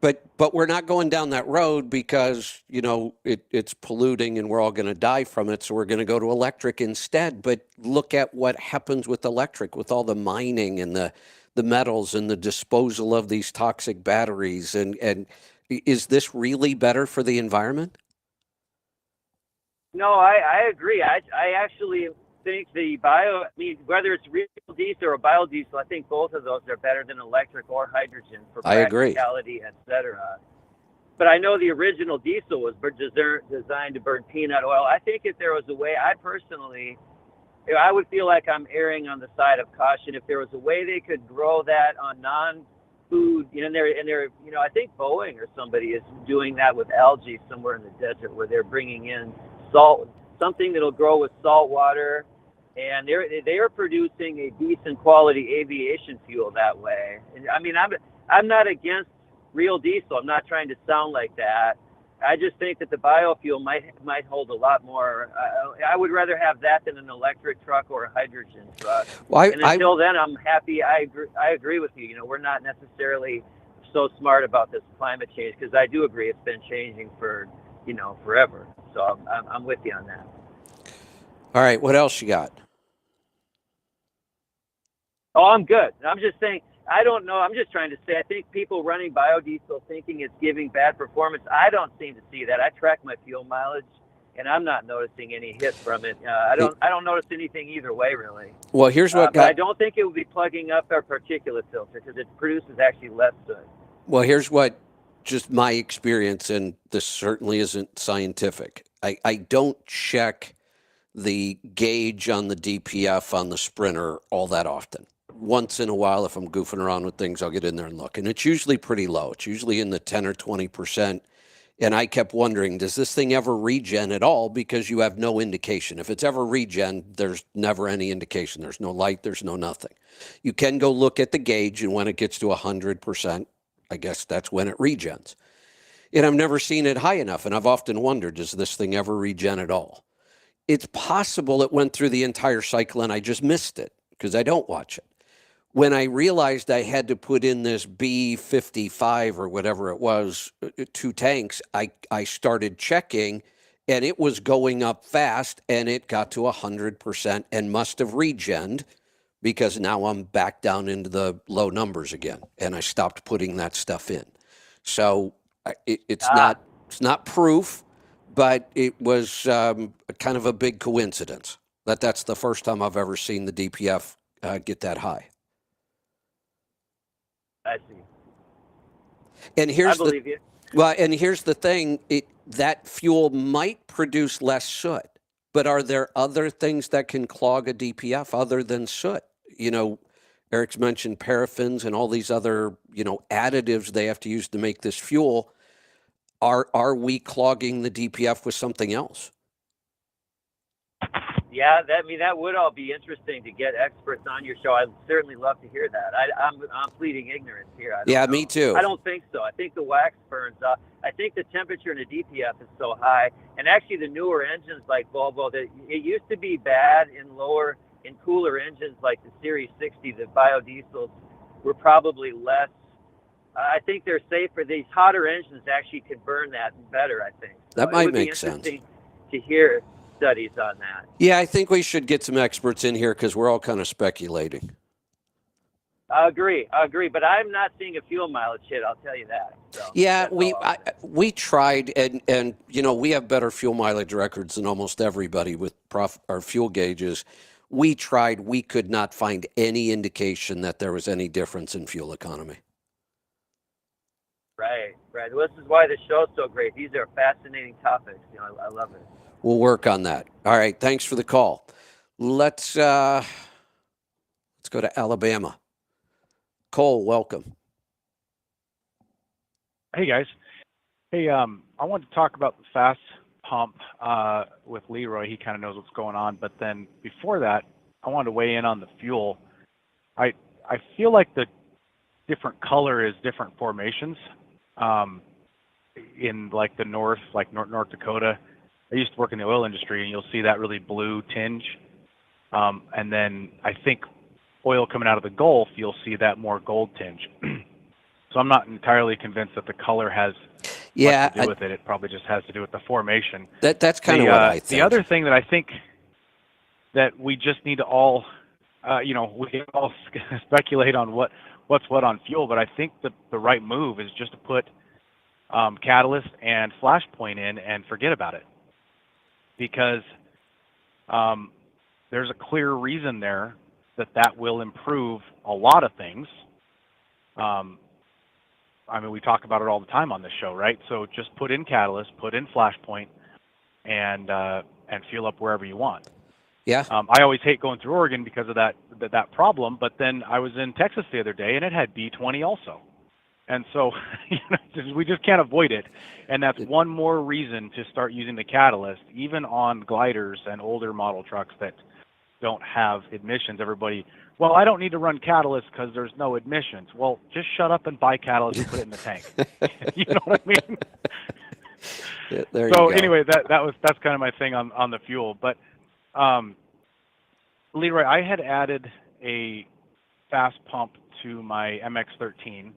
But we're not going down that road because, you know, it's polluting and we're all going to die from it. So we're going to go to electric instead. But look at what happens with electric, with all the mining and the metals and the disposal of these toxic batteries. And is this really better for the environment? No, I agree. I actually think whether it's real diesel or biodiesel, I think both of those are better than electric or hydrogen for I agree. practicality, et cetera. But I know the original diesel was designed to burn peanut oil. I think if there was a way, I would feel like I'm erring on the side of caution. If there was a way they could grow that on non-food, and they're, I think Boeing or somebody is doing that with algae somewhere in the desert where they're bringing in salt, something that'll grow with salt water, and they are producing a decent quality aviation fuel that way. And I mean, I'm not against real diesel. I'm not trying to sound like that. I just think that the biofuel might hold a lot more. I would rather have that than an electric truck or a hydrogen truck. Well, and until then, I'm happy. I agree with you. We're not necessarily so smart about this climate change, because I do agree it's been changing for forever. So I'm with you on that. All right. What else you got? Oh, I'm good. I'm just saying, I don't know. I'm just trying to say, I think people running biodiesel thinking it's giving bad performance, I don't seem to see that. I track my fuel mileage, and I'm not noticing any hit from it. I don't notice anything either way, really. Well, here's what but I don't think it will be plugging up our particulate filter, because it produces actually less soot. Well, here's what just my experience, and this certainly isn't scientific. I don't check the gauge on the DPF on the Sprinter all that often. Once in a while, if I'm goofing around with things, I'll get in there and look. And it's usually pretty low. It's usually in the 10 or 20%. And I kept wondering, does this thing ever regen at all? Because you have no indication. If it's ever regen, there's never any indication. There's no light. There's no nothing. You can go look at the gauge, and when it gets to 100%, I guess that's when it regens. And I've never seen it high enough. And I've often wondered, does this thing ever regen at all? It's possible it went through the entire cycle and I just missed it because I don't watch it. When I realized I had to put in this B55 or whatever it was, 2 tanks, I started checking, and it was going up fast, and it got to 100% and must have regened, because now I'm back down into the low numbers again, and I stopped putting that stuff in. So it's not proof, but it was kind of a big coincidence that's the first time I've ever seen the DPF get that high. I see. And here's I believe you. Well, and here's the thing: that fuel might produce less soot, but are there other things that can clog a DPF other than soot? Eric's mentioned paraffins and all these other additives they have to use to make this fuel. Are we clogging the DPF with something else? Yeah, that would all be interesting to get experts on your show. I'd certainly love to hear that. I'm pleading ignorance here. I don't know. Me too. I don't think so. I think the wax burns up. I think the temperature in a DPF is so high, and actually the newer engines like Volvo, it used to be bad in cooler engines like the Series 60. The biodiesels were probably less. I think they're safer. These hotter engines actually could burn that better, I think. So that might it would make be sense. interesting to hear studies on that. Yeah, I think we should get some experts in here because we're all kind of speculating. I agree, but I'm not seeing a fuel mileage hit. I'll tell you that. So yeah, we tried, and we have better fuel mileage records than almost everybody with our fuel gauges. We tried. We could not find any indication that there was any difference in fuel economy. Right. Well, this is why the show's so great. These are fascinating topics. I love it. We'll work on that. All right. Thanks for the call. Let's go to Alabama. Cole, welcome. Hey, guys. Hey, I wanted to talk about the fast pump with Leroy. He kind of knows what's going on. But then before that, I wanted to weigh in on the fuel. I feel like the different color is different formations in like the north, like North Dakota. I used to work in the oil industry, and you'll see that really blue tinge. And then I think oil coming out of the Gulf, you'll see that more gold tinge. So I'm not entirely convinced that the color has Yeah, much to do with it. It probably just has to do with the formation. that's kind of what I think. The other thing that I think that we just need to all, we can all speculate on what's what on fuel, but I think the right move is just to put catalyst and flash point in and forget about it, because there's a clear reason there that will improve a lot of things. I mean, we talk about it all the time on this show, right? So just put in catalyst, put in flash point, and fuel up wherever you want. Yeah. I always hate going through Oregon because of that problem, but then I was in Texas the other day and it had B20 also. And so we just can't avoid it. And that's one more reason to start using the catalyst, even on gliders and older model trucks that don't have emissions. Everybody, well, I don't need to run catalyst because there's no emissions. Well, just shut up and buy catalyst and put it in the tank. You know what I mean? Yeah, there so you go. Anyway, that's kind of my thing on the fuel. But Leroy, I had added a fast pump to my MX-13.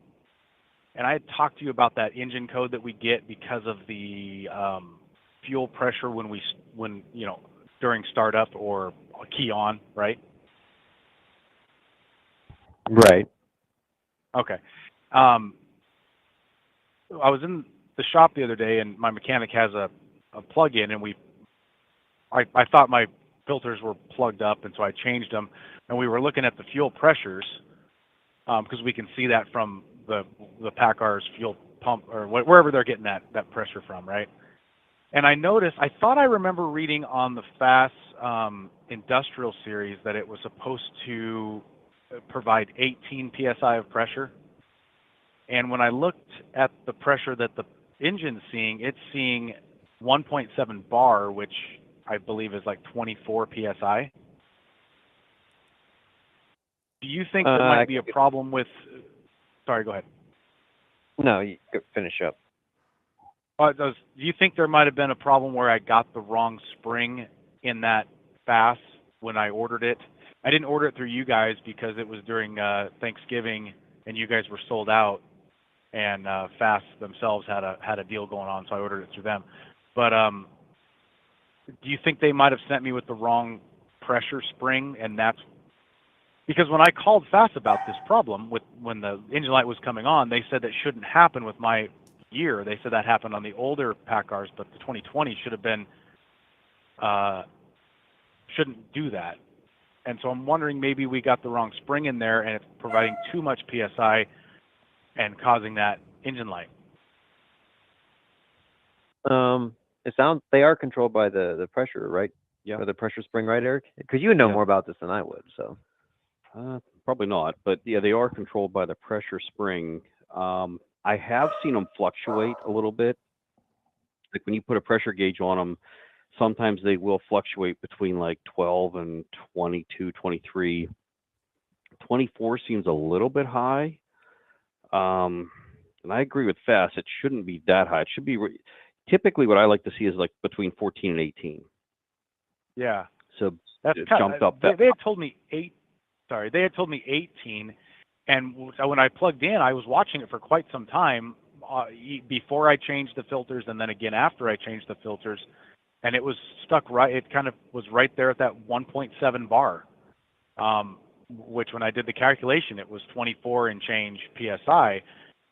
And I had talked to you about that engine code that we get because of the fuel pressure when during startup or key on, right? Right. Okay. I was in the shop the other day, and my mechanic has a plug-in, and I thought my filters were plugged up, and so I changed them. And we were looking at the fuel pressures because we can see that from the PACCAR's fuel pump or wherever they're getting that pressure from, right? And I noticed, I thought I remember reading on the FASS industrial series that it was supposed to provide 18 psi of pressure. And when I looked at the pressure that the engine's seeing, it's seeing 1.7 bar, which I believe is like 24 psi. Do you think there might be a problem with? Sorry, go ahead. No, you finish up. Do you think there might have been a problem where I got the wrong spring in that FASS when I ordered it? I didn't order it through you guys because it was during Thanksgiving and you guys were sold out, and FASS themselves had a deal going on, so I ordered it through them. But do you think they might have sent me with the wrong pressure spring, and that's because when I called FASS about this problem when the engine light was coming on, they said that shouldn't happen with my year. They said that happened on the older PACCARs, but the 2020 should have been shouldn't do that. And so I'm wondering maybe we got the wrong spring in there and it's providing too much PSI and causing that engine light. It sounds they are controlled by the pressure, right? Yeah. Or the pressure spring, right, Eric? Because you would know Yeah. more about this than I would. So. Probably not, but yeah, they are controlled by the pressure spring. I have seen them fluctuate a little bit. Like when you put a pressure gauge on them, sometimes they will fluctuate between like 12 and 22, 23. 24 seems a little bit high. And I agree with FASS. It shouldn't be that high. It should be typically what I like to see is like between 14 and 18. Yeah. So that's it jumped up. They had told me 8. Sorry, they had told me 18, and when I plugged in, I was watching it for quite some time before I changed the filters, and then again after I changed the filters, and it was stuck right. It kind of was right there at that 1.7 bar, which when I did the calculation, it was 24 and change psi,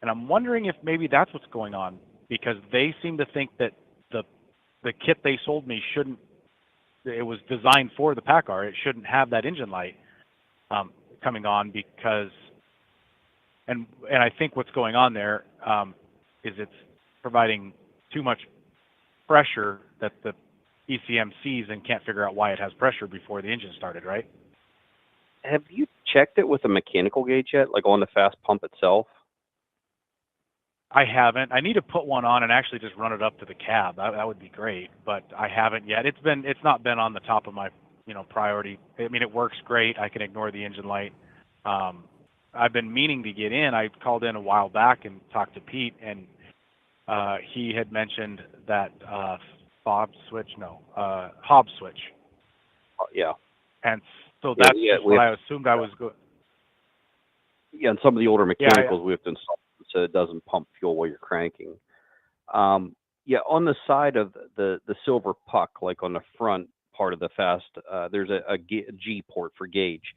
and I'm wondering if maybe that's what's going on, because they seem to think that the kit they sold me shouldn't. It was designed for the PACCAR. It shouldn't have that engine light coming on because, and I think what's going on there is it's providing too much pressure that the ECM sees and can't figure out why it has pressure before the engine started, right? Have you checked it with a mechanical gauge yet, like on the FASS pump itself? I haven't. I need to put one on and actually just run it up to the cab. That would be great, but I haven't yet. It's not been on the top of my priority. I mean, it works great. I can ignore the engine light. I've been meaning to get in. I called in a while back and talked to Pete, and he had mentioned that Hob switch. Yeah. And so that's what I assumed I was good. Yeah, and some of the older mechanicals we have to install so it doesn't pump fuel while you're cranking. Yeah, on the side of the silver puck, like on the front part of the fast, there's a G port for gauge,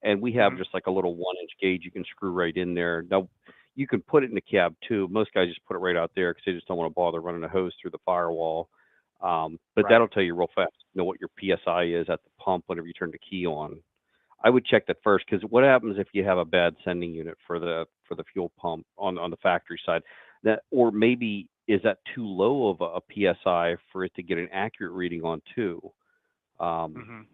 and we have just like a little 1-inch gauge you can screw right in there. Now, you can put it in the cab too. Most guys just put it right out there because they just don't want to bother running a hose through the firewall. But Right. that'll tell you real fast, what your PSI is at the pump whenever you turn the key on. I would check that first, because what happens if you have a bad sending unit for the fuel pump on the factory side? That, or maybe is that too low of a PSI for it to get an accurate reading on too? I'm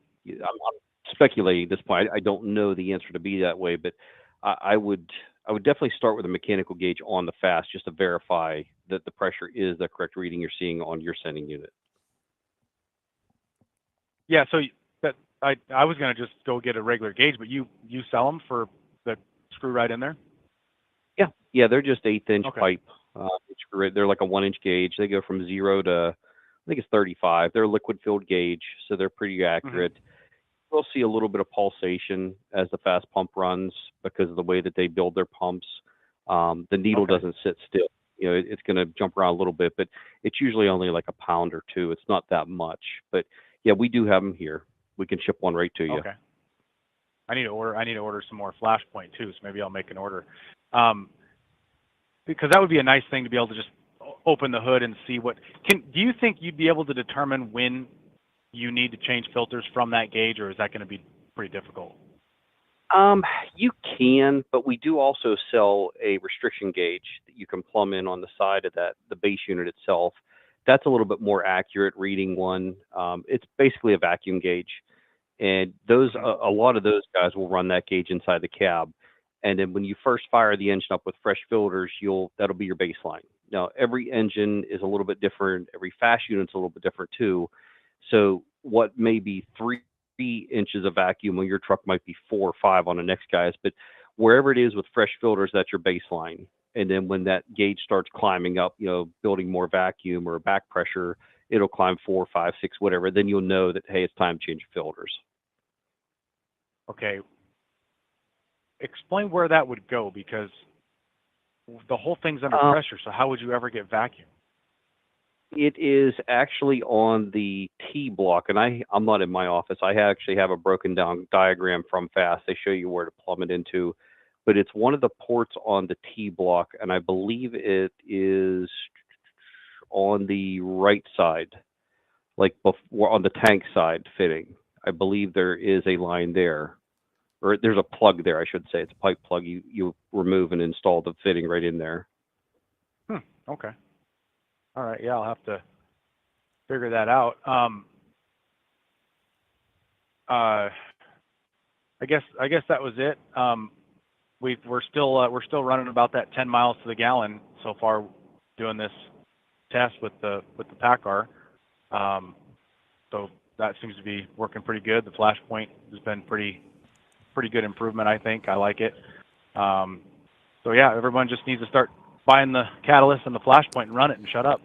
speculating at this point. I don't know the answer to be that way, but I would definitely start with a mechanical gauge on the fast just to verify that the pressure is the correct reading you're seeing on your sending unit. Yeah, so that I was gonna just go get a regular gauge, but you sell them for the screw right in there? Yeah, they're just 1/8-inch Okay. pipe. They're like a 1-inch gauge. They go from 0 to, I think it's 35. They're a liquid filled gauge, so they're pretty accurate. We'll see a little bit of pulsation as the fast pump runs because of the way that they build their pumps. The needle Okay. doesn't sit still. It's going to jump around a little bit, but it's usually only like a pound or two. It's not that much. But yeah, we do have them here. We can ship one right to you. Okay. I need to order some more Flashpoint too, so maybe I'll make an order. Because that would be a nice thing to be able to just open the hood and see what. Do you think you'd be able to determine when you need to change filters from that gauge, or is that going to be pretty difficult? You can, but we do also sell a restriction gauge that you can plumb in on the side of the base unit itself. That's a little bit more accurate reading one. It's basically a vacuum gauge, and a lot of those guys will run that gauge inside the cab. And then when you first fire the engine up with fresh filters, that'll be your baseline. Now, every engine is a little bit different. Every fast unit's a little bit different too. So what may be 3 inches of vacuum on your truck might be 4 or 5 on the next guy's. But wherever it is with fresh filters, that's your baseline. And then when that gauge starts climbing up, building more vacuum or back pressure, it'll climb 4, 5, 6, whatever. Then you'll know that, hey, it's time to change filters. Okay. Explain where that would go, because the whole thing's under pressure. So how would you ever get vacuum? It is actually on the T block, and I'm not in my office. I actually have a broken down diagram from FAST. They show you where to plumb it into, but it's one of the ports on the T block, and I believe it is on the right side, like before on the tank side fitting. I believe there is a line there, or there's a plug there, I should say. It's a pipe plug you remove and install the fitting right in there. Okay. All right. Yeah, I'll have to figure that out. I guess that was it. We're still running about that 10 miles to the gallon so far, doing this test with the PACCAR. So that seems to be working pretty good. The Flashpoint has been pretty good improvement, I think. I like it. So yeah, everyone just needs to start buying the catalyst and the Flashpoint and run it and shut up.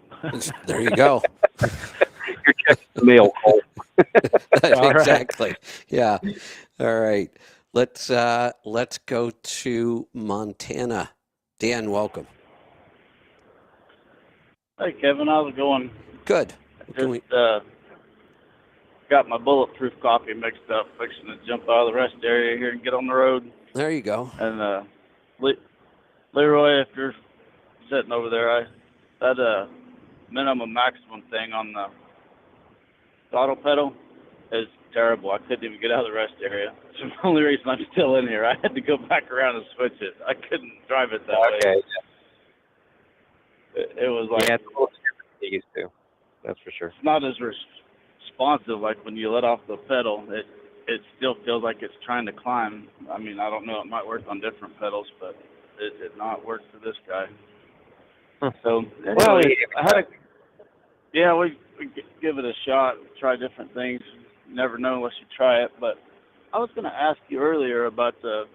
There you go. You're checking the mail, Cole. Exactly. Yeah. All right. Let's go to Montana. Dan, welcome. Hey, Kevin, how's it going? Good. Just got my bulletproof coffee mixed up, fixing to jump out of the rest area here and get on the road. There you go. And Leroy, if you're sitting over there, that minimum maximum thing on the throttle pedal is terrible. I couldn't even get out of the rest area. It's the only reason I'm still in here. I had to go back around and switch it. I couldn't drive it that way. It was like, it's a little different than it used to. That's for sure. It's not as responsive. Like when you let off the pedal, it still feels like it's trying to climb. I mean, I don't know. It might work on different pedals, but it did not work for this guy. So anyway, we give it a shot. Try different things. You never know unless you try it. But I was going to ask you earlier about the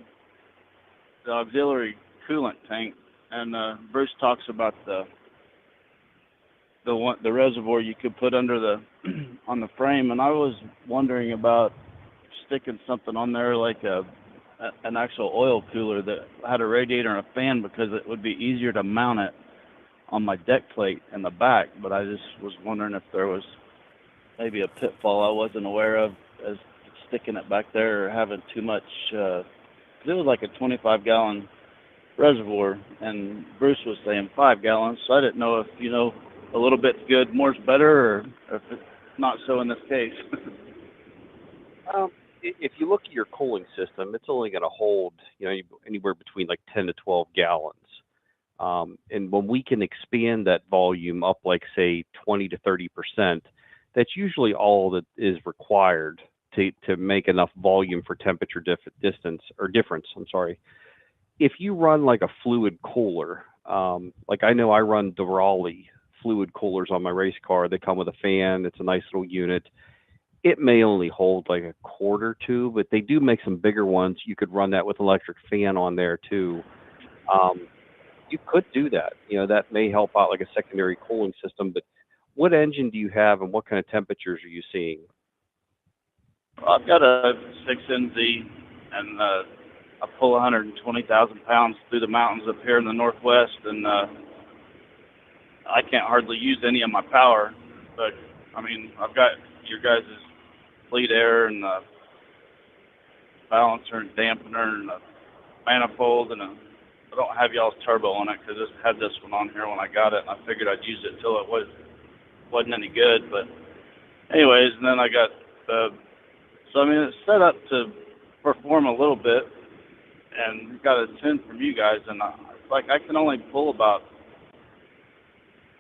auxiliary coolant tank, and Bruce talks about the reservoir you could put under on the frame, and I was wondering about sticking something on there like a an actual oil cooler that had a radiator and a fan because it would be easier to mount it on my deck plate in the back. But I just was wondering if there was maybe a pitfall I wasn't aware of as sticking it back there or having too much. 'Cause it was like a 25-gallon reservoir, and Bruce was saying 5 gallons, so I didn't know if, a little bit's good, more's better, or if it's not so in this case. If you look at your cooling system, it's only going to hold, anywhere between like 10 to 12 gallons. And when we can expand that volume up, like say 20 to 30%, that's usually all that is required to make enough volume for temperature difference. I'm sorry. If you run like a fluid cooler, like I know I run Durali fluid coolers on my race car. They come with a fan. It's a nice little unit. It may only hold like a quart or two, but they do make some bigger ones. You could run that with electric fan on there too. You could do that. That may help out like a secondary cooling system. But what engine do you have, and what kind of temperatures are you seeing? I've got a 6NZ, and I pull 120,000 pounds through the mountains up here in the Northwest, and I can't hardly use any of my power. But I mean, I've got your guys' fleet air and the balancer and dampener and the manifold, and I don't have y'all's turbo on it because I had this one on here when I got it, and I figured I'd use it until it wasn't any good. But anyways, and then I got so I mean, it's set up to perform a little bit, and got a tune from you guys, and I can only pull about.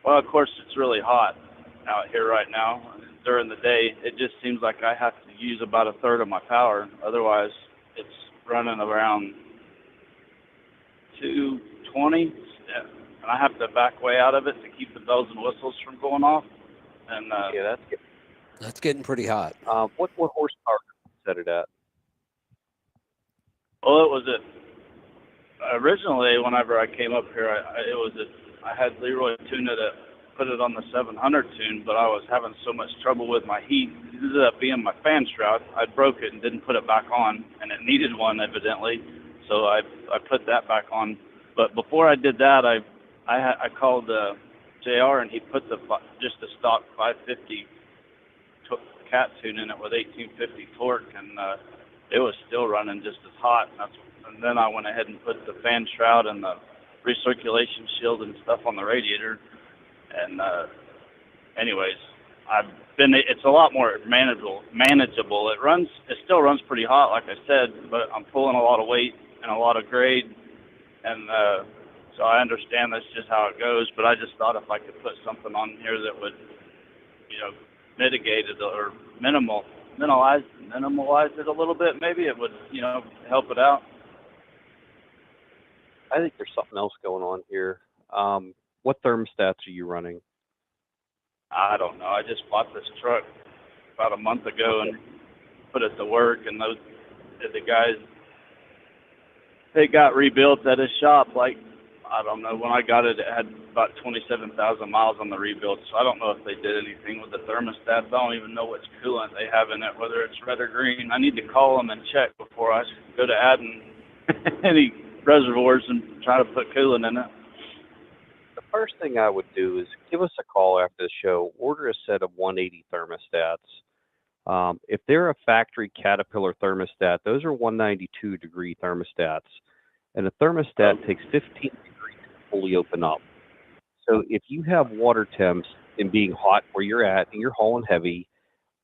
Well, of course, it's really hot out here right now. During the day, it just seems like I have to use about a third of my power. Otherwise, it's running around 220, and I have to back way out of it to keep the bells and whistles from going off. And yeah, that's getting pretty hot. What horsepower did you set it at? Well, it was originally whenever I came up here, I had Leroy tune it at. Put it on the 700 tune, but I was having so much trouble with my heat. It ended up being my fan shroud. I broke it and didn't put it back on, and it needed one evidently, so I put that back on. But before I did that, I called JR, and he put just the stock 550 cat tune in it with 1850 torque, and it was still running just as hot. And then I went ahead and put the fan shroud and the recirculation shield and stuff on the radiator. And anyways, it's a lot more manageable. It still runs pretty hot, like I said, but I'm pulling a lot of weight and a lot of grade, and so I understand that's just how it goes. But I just thought if I could put something on here that would, mitigate it or minimize it a little bit, maybe it would, help it out. I think there's something else going on here. What thermostats are you running? I don't know. I just bought this truck about a month ago and put it to work, and the guys, they got rebuilt at his shop. Like, I don't know, when I got it, it had about 27,000 miles on the rebuild, so I don't know if they did anything with the thermostats. I don't even know which coolant they have in it, whether it's red or green. I need to call them and check before I go to adding any reservoirs and try to put coolant in it. First thing I would do is give us a call after the show, order a set of 180 thermostats. If they're a factory Caterpillar thermostat, those are 192 degree thermostats. And a thermostat takes 15 degrees to fully open up. So if you have water temps and being hot where you're at and you're hauling heavy,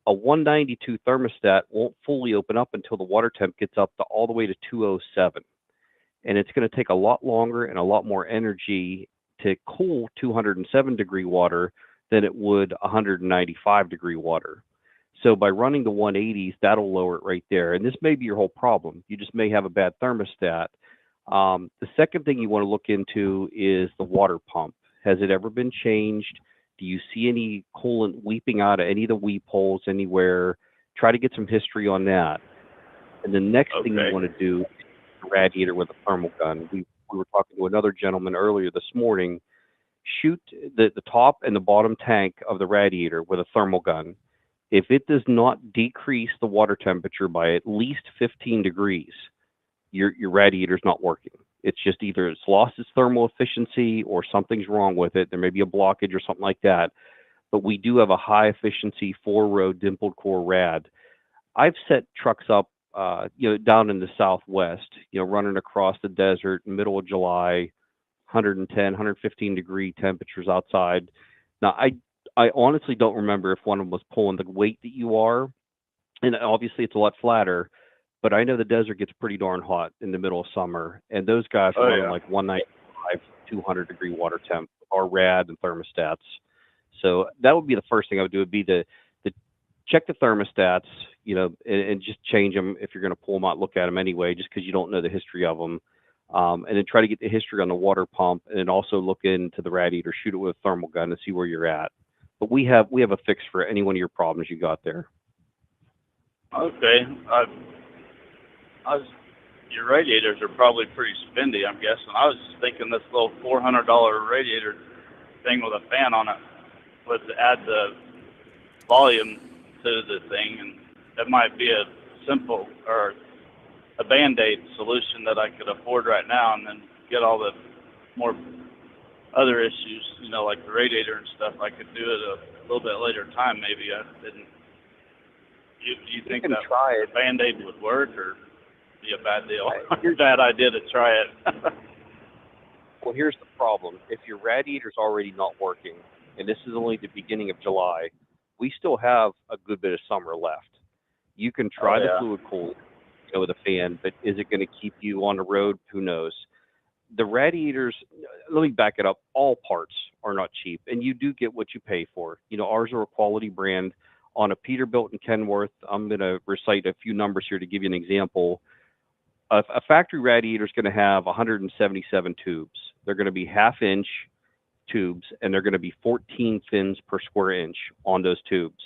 a 192 thermostat won't fully open up until the water temp gets up to all the way to 207. And it's going to take a lot longer and a lot more energy to cool 207 degree water than it would 195 degree water. So by running the 180s, that'll lower it right there. And this may be your whole problem. You just may have a bad thermostat. The second thing you want to look into is the water pump. Has it ever been changed? Do you see any coolant weeping out of any of the weep holes anywhere? Try to get some history on that. And the next thing you want to do is a radiator with a thermal gun. We were talking to another gentleman earlier this morning. Shoot the top and the bottom tank of the radiator with a thermal gun. If it does not decrease the water temperature by at least 15 degrees, your radiator's not working. It's just either it's lost its thermal efficiency or something's wrong with it. There may be a blockage or something like that. But we do have a high efficiency 4-row dimpled core rad. I've set trucks up, down in the Southwest, running across the desert, middle of July, 110, 115 degree temperatures outside. Now, I honestly don't remember if one of them was pulling the weight that you are, and obviously it's a lot flatter, but I know the desert gets pretty darn hot in the middle of summer, and those guys are running like 195, 200 degree water temp, are rad and thermostats. So that would be the first thing I would do, would be to check the thermostats, and just change them if you're going to pull them out, look at them anyway, just because you don't know the history of them. And then try to get the history on the water pump, and then also look into the radiator, shoot it with a thermal gun and see where you're at. But we have a fix for any one of your problems you got there. Okay. Your radiators are probably pretty spendy, I'm guessing. I was just thinking this little $400 radiator thing with a fan on it was to add the volume to the thing, and that might be a simple or a Band-Aid solution that I could afford right now, and then get all the more other issues, like the radiator and stuff. I could do it a little bit later time, maybe. I didn't. Do you think that Band-Aid would work, or be a bad deal? Bad idea to try it. Well, here's the problem. If your radiator's already not working, and this is only the beginning of July, we still have a good bit of summer left. You can try the fluid cool, with a fan, but is it going to keep you on the road? Who knows? The radiators, let me back it up. All parts are not cheap, and you do get what you pay for. Ours are a quality brand. On a Peterbilt and Kenworth, I'm going to recite a few numbers here to give you an example. A factory radiator is going to have 177 tubes. They're going to be half-inch tubes, and they're going to be 14 fins per square inch on those tubes.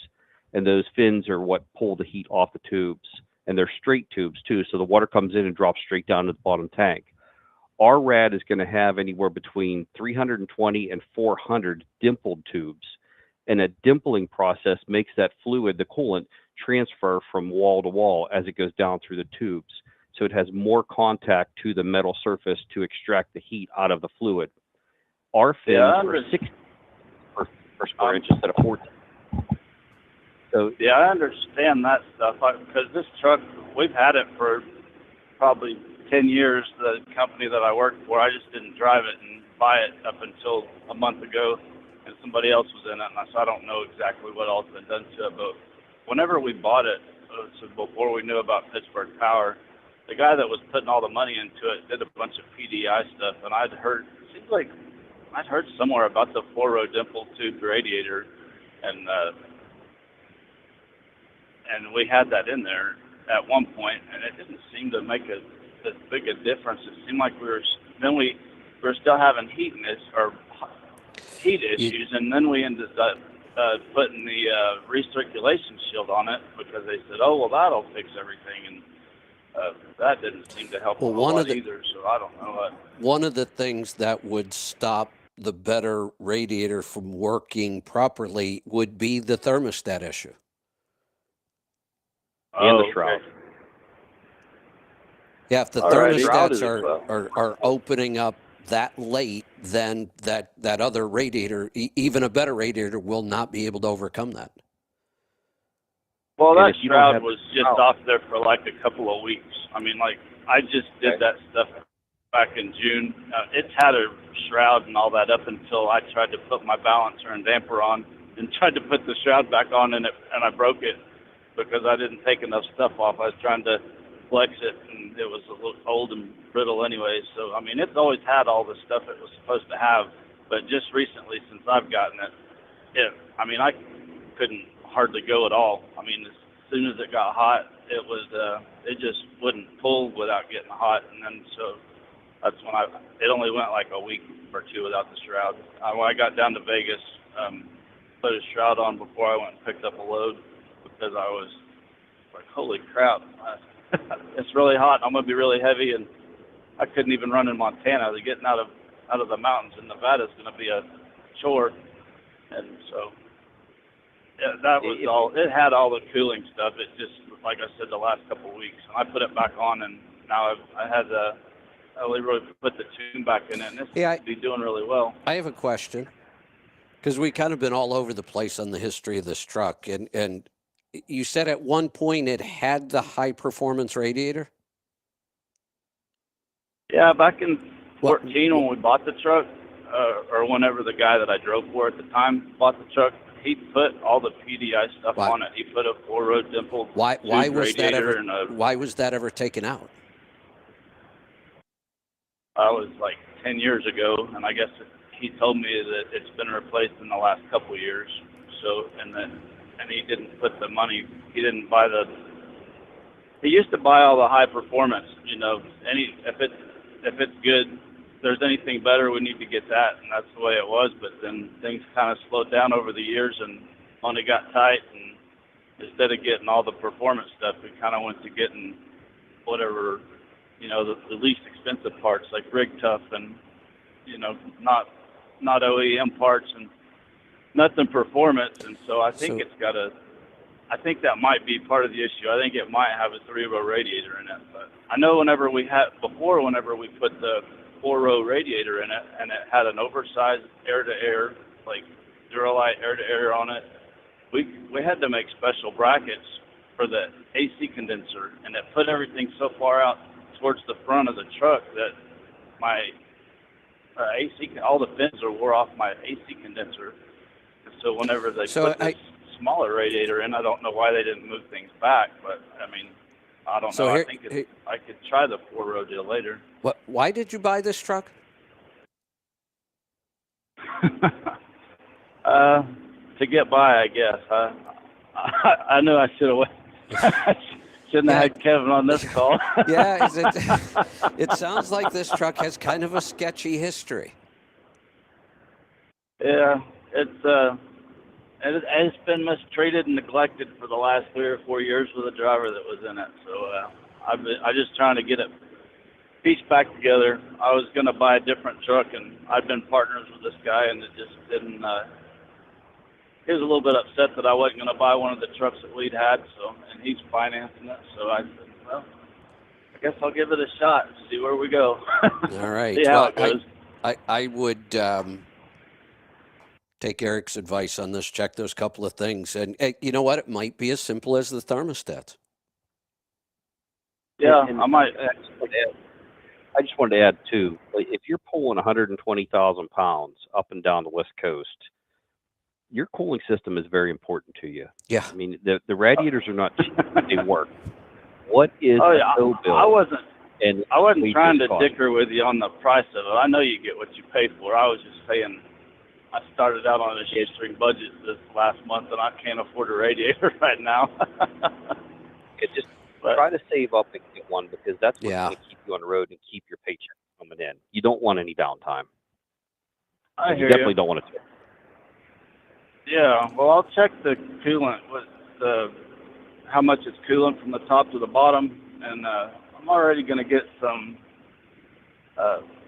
And those fins are what pull the heat off the tubes. And they're straight tubes, too, so the water comes in and drops straight down to the bottom tank. Our rad is going to have anywhere between 320 and 400 dimpled tubes. And a dimpling process makes that fluid, the coolant, transfer from wall to wall as it goes down through the tubes. So it has more contact to the metal surface to extract the heat out of the fluid. Our fins are 60 per square inch instead of 14. So yeah, I understand that stuff, because this truck, we've had it for probably 10 years, the company that I worked for. I just didn't drive it and buy it up until a month ago, and somebody else was in it, and so I don't know exactly what all has been done to it. But whenever we bought it, so before we knew about Pittsburgh Power, the guy that was putting all the money into it did a bunch of PDI stuff, and I'd heard somewhere about the 4-row dimple tube radiator, and we had that in there at one point, and it didn't seem to make as big a difference. It seemed like we were still having heat issues, and then we ended up putting the recirculation shield on it because they said, "Oh, well, that'll fix everything," and that didn't seem to help a lot either. So I don't know. One of the things that would stop the better radiator from working properly would be the thermostat issue. And the shroud. Okay. Yeah, if the thermostats are opening up that late, then that other radiator, even a better radiator, will not be able to overcome that. Well, that shroud was just off there for like a couple of weeks. I mean, like, I just did that stuff back in June. It's had a shroud and all that up until I tried to put my balancer and damper on and tried to put the shroud back on, and I broke it because I didn't take enough stuff off. I was trying to flex it, and it was a little old and brittle anyway. So, I mean, it's always had all the stuff it was supposed to have, but just recently, since I've gotten it, I couldn't hardly go at all. I mean, as soon as it got hot, it just wouldn't pull without getting hot, and then so that's when it only went like a week or two without the shroud. When I got down to Vegas, put a shroud on before I went and picked up a load because I was like, holy crap, it's really hot. I'm going to be really heavy, and I couldn't even run in Montana. Getting out of the mountains in Nevada is going to be a chore, and so yeah, that was all. It had all the cooling stuff. It just, like I said, the last couple of weeks, and I put it back on, and now I had Leroy put the tune back in it, and it's Yeah, be doing really well. I have a question because we kind of been all over the place on the history of this truck, and you said at one point it had the high performance radiator. Yeah, back in What- 14 when we bought the truck, or whenever the guy that I drove for at the time bought the truck, he put all the PDI stuff Why- on it. He put a 4-row dimpled Why tube was that radiator ever? and a, Why was that ever taken out? I was like 10 years ago, and I guess he told me that it's been replaced in the last couple of years. So, and he didn't put the money. He didn't buy the. He used to buy all the high performance. You know, if it's good, if there's anything better, we need to get that, and that's the way it was. But then things kind of slowed down over the years, and money got tight, and instead of getting all the performance stuff, we kind of went to getting whatever, you know, the least expensive parts like Rig Tough and, you know, not OEM parts and nothing performance. And so I think I think that might be part of the issue. I think it might have a 3-row radiator in it. But I know whenever we put the 4-row radiator in it, and it had an oversized air-to-air, like Duralite air-to-air on it, we had to make special brackets for the AC condenser, and it put everything so far out towards the front of the truck that my all the fins wore off my AC condenser. And so whenever they put this smaller radiator in, I don't know why they didn't move things back, but I mean, I don't know. I think I could try the 4-row deal later. Why did you buy this truck? To get by, I guess. I knew I should have. Shouldn't have had Kevin on this call. Yeah, it sounds like this truck has kind of a sketchy history. Yeah, it's been mistreated and neglected for the last 3 or 4 years with the driver that was in it. So I'm just trying to get it pieced back together. I was going to buy a different truck, and I've been partners with this guy, and it just didn't. He was a little bit upset that I wasn't going to buy one of the trucks that we'd had, and he's financing it. So I said, well, I guess I'll give it a shot and see where we go. All right. See how it goes. I would take Eric's advice on this. Check those couple of things, and you know what? It might be as simple as the thermostats. Yeah, And I might. I just wanted to add too. Like, if you're pulling 120,000 pounds up and down the West Coast, your cooling system is very important to you. Yeah. I mean, the radiators are not cheap, but they work. What is the bill? I wasn't trying to cost? dicker with you on the price of it. I know you get what you pay for. I was just saying, I started out on a shoestring budget this last month, and I can't afford a radiator right now. Try to save up and get one, because that's what's going to keep you on the road and keep your paycheck coming in. You don't want any downtime. You definitely don't want to. Yeah, well, I'll check the coolant, how much it's cooling from the top to the bottom, and I'm already going to get some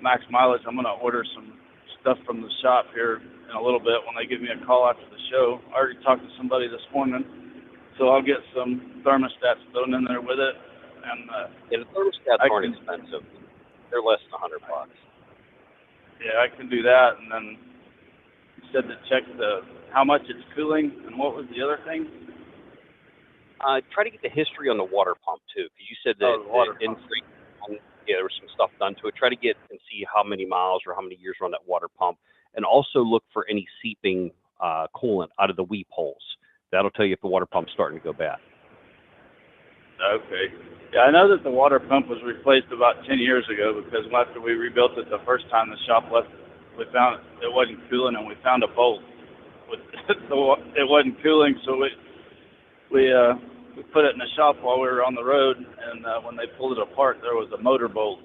max mileage. I'm going to order some stuff from the shop here in a little bit when they give me a call after the show. I already talked to somebody this morning, so I'll get some thermostats thrown in there with it. And the thermostats aren't expensive. They're less than $100. Yeah, I can do that, and then you said to check how much it's cooling, and what was the other thing? Try to get the history on the water pump too, because you said that there was some stuff done to it. Try to get and see how many miles or how many years are on that water pump, and also look for any seeping coolant out of the weep holes. That'll tell you if the water pump's starting to go bad. Okay. Yeah, I know that the water pump was replaced about 10 years ago, because after we rebuilt it the first time, the shop left it. We found it wasn't cooling, and we found a bolt. It wasn't cooling, so we put it in the shop while we were on the road, and when they pulled it apart, there was a motor bolt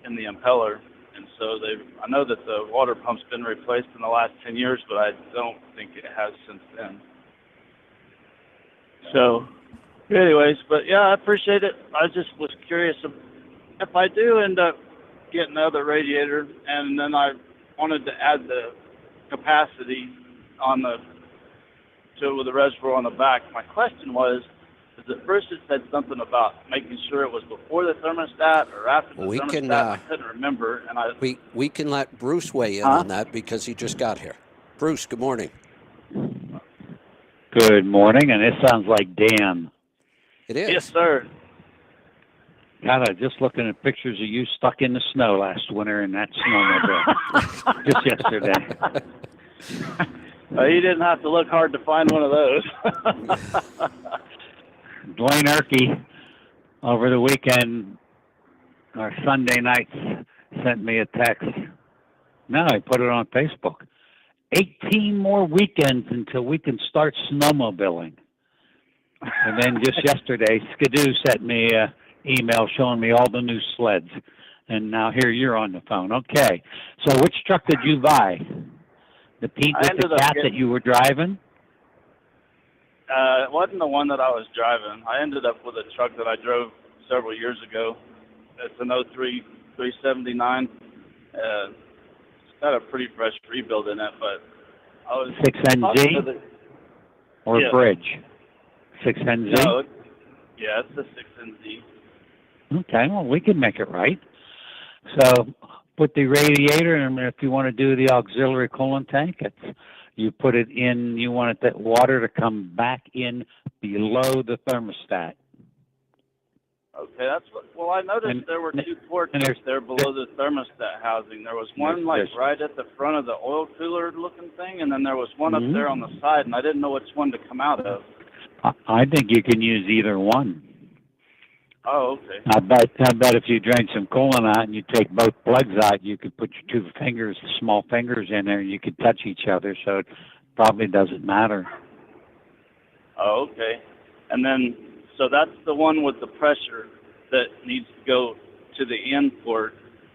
in the impeller, and so I know that the water pump's been replaced in the last 10 years, but I don't think it has since then. So, anyways, but yeah, I appreciate it. I just was curious if I do end up getting another radiator, and then I wanted to add the capacity with the reservoir on the back. My question was, Because at first it said something about making sure it was before the thermostat or after the We thermostat. can, I couldn't remember, and we can let Bruce weigh in Huh? on that because he just got here. Bruce, good morning. Good morning, and this sounds like Dan. It is. Yes, sir. God, I was just looking at pictures of you stuck in the snow last winter in that snowmobile. Just yesterday. You didn't have to look hard to find one of those. Dwayne Erkey, over the weekend, or Sunday nights, sent me a text. No, I put it on Facebook. 18 more weekends until we can start snowmobiling. And then just yesterday, Skidoo sent me an email showing me all the new sleds. And now here you're on the phone. Okay. So which truck did you buy? The Pete with the cat that you were driving? It wasn't the one that I was driving. I ended up with a truck that I drove several years ago. It's an 03 379. It's got a pretty fresh rebuild in it, but I was 6NZ or yeah. Bridge? 6NZ? No, yeah, it's the 6NZ. Okay, well, we can make it right. So put the radiator, and if you want to do the auxiliary coolant tank, you put it in, you want that water to come back in below the thermostat. Okay, that's what. Well, I noticed there were two ports up there below the thermostat housing. There was one right at the front of the oil cooler looking thing, and then there was one up there on the side, and I didn't know which one to come out of. I think you can use either one. Oh, okay. I bet if you drain some coolant out and you take both plugs out, you could put your two fingers, small fingers in there, and you could touch each other, so it probably doesn't matter. Oh, okay. And then, so that's the one with the pressure that needs to go to the in port,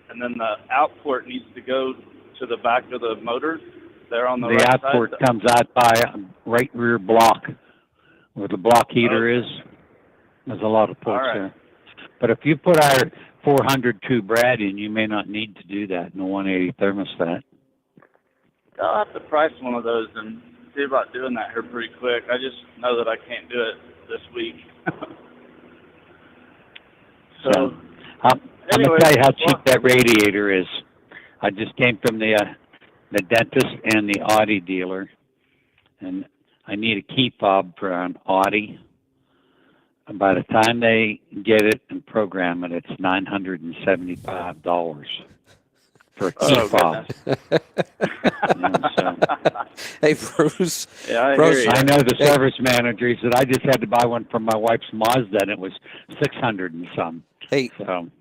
and then the out port needs to go to the back of the motor there on the right side. The out port comes out by right rear block, where the block heater is. There's a lot of ports there. But if you put our 402 Brad in, you may not need to do that in a 180 thermostat. I'll have to price one of those and see about doing that here pretty quick. I just know that I can't do it this week. So, I'm going to tell you how cheap that radiator is. I just came from the dentist and the Audi dealer, and I need a key fob for an Audi. And by the time they get it and program it, it's $975 for a key fob. Hey, Bruce. Yeah, I know the service manager. He said, I just had to buy one for my wife's Mazda, and it was $600 and some. Hey,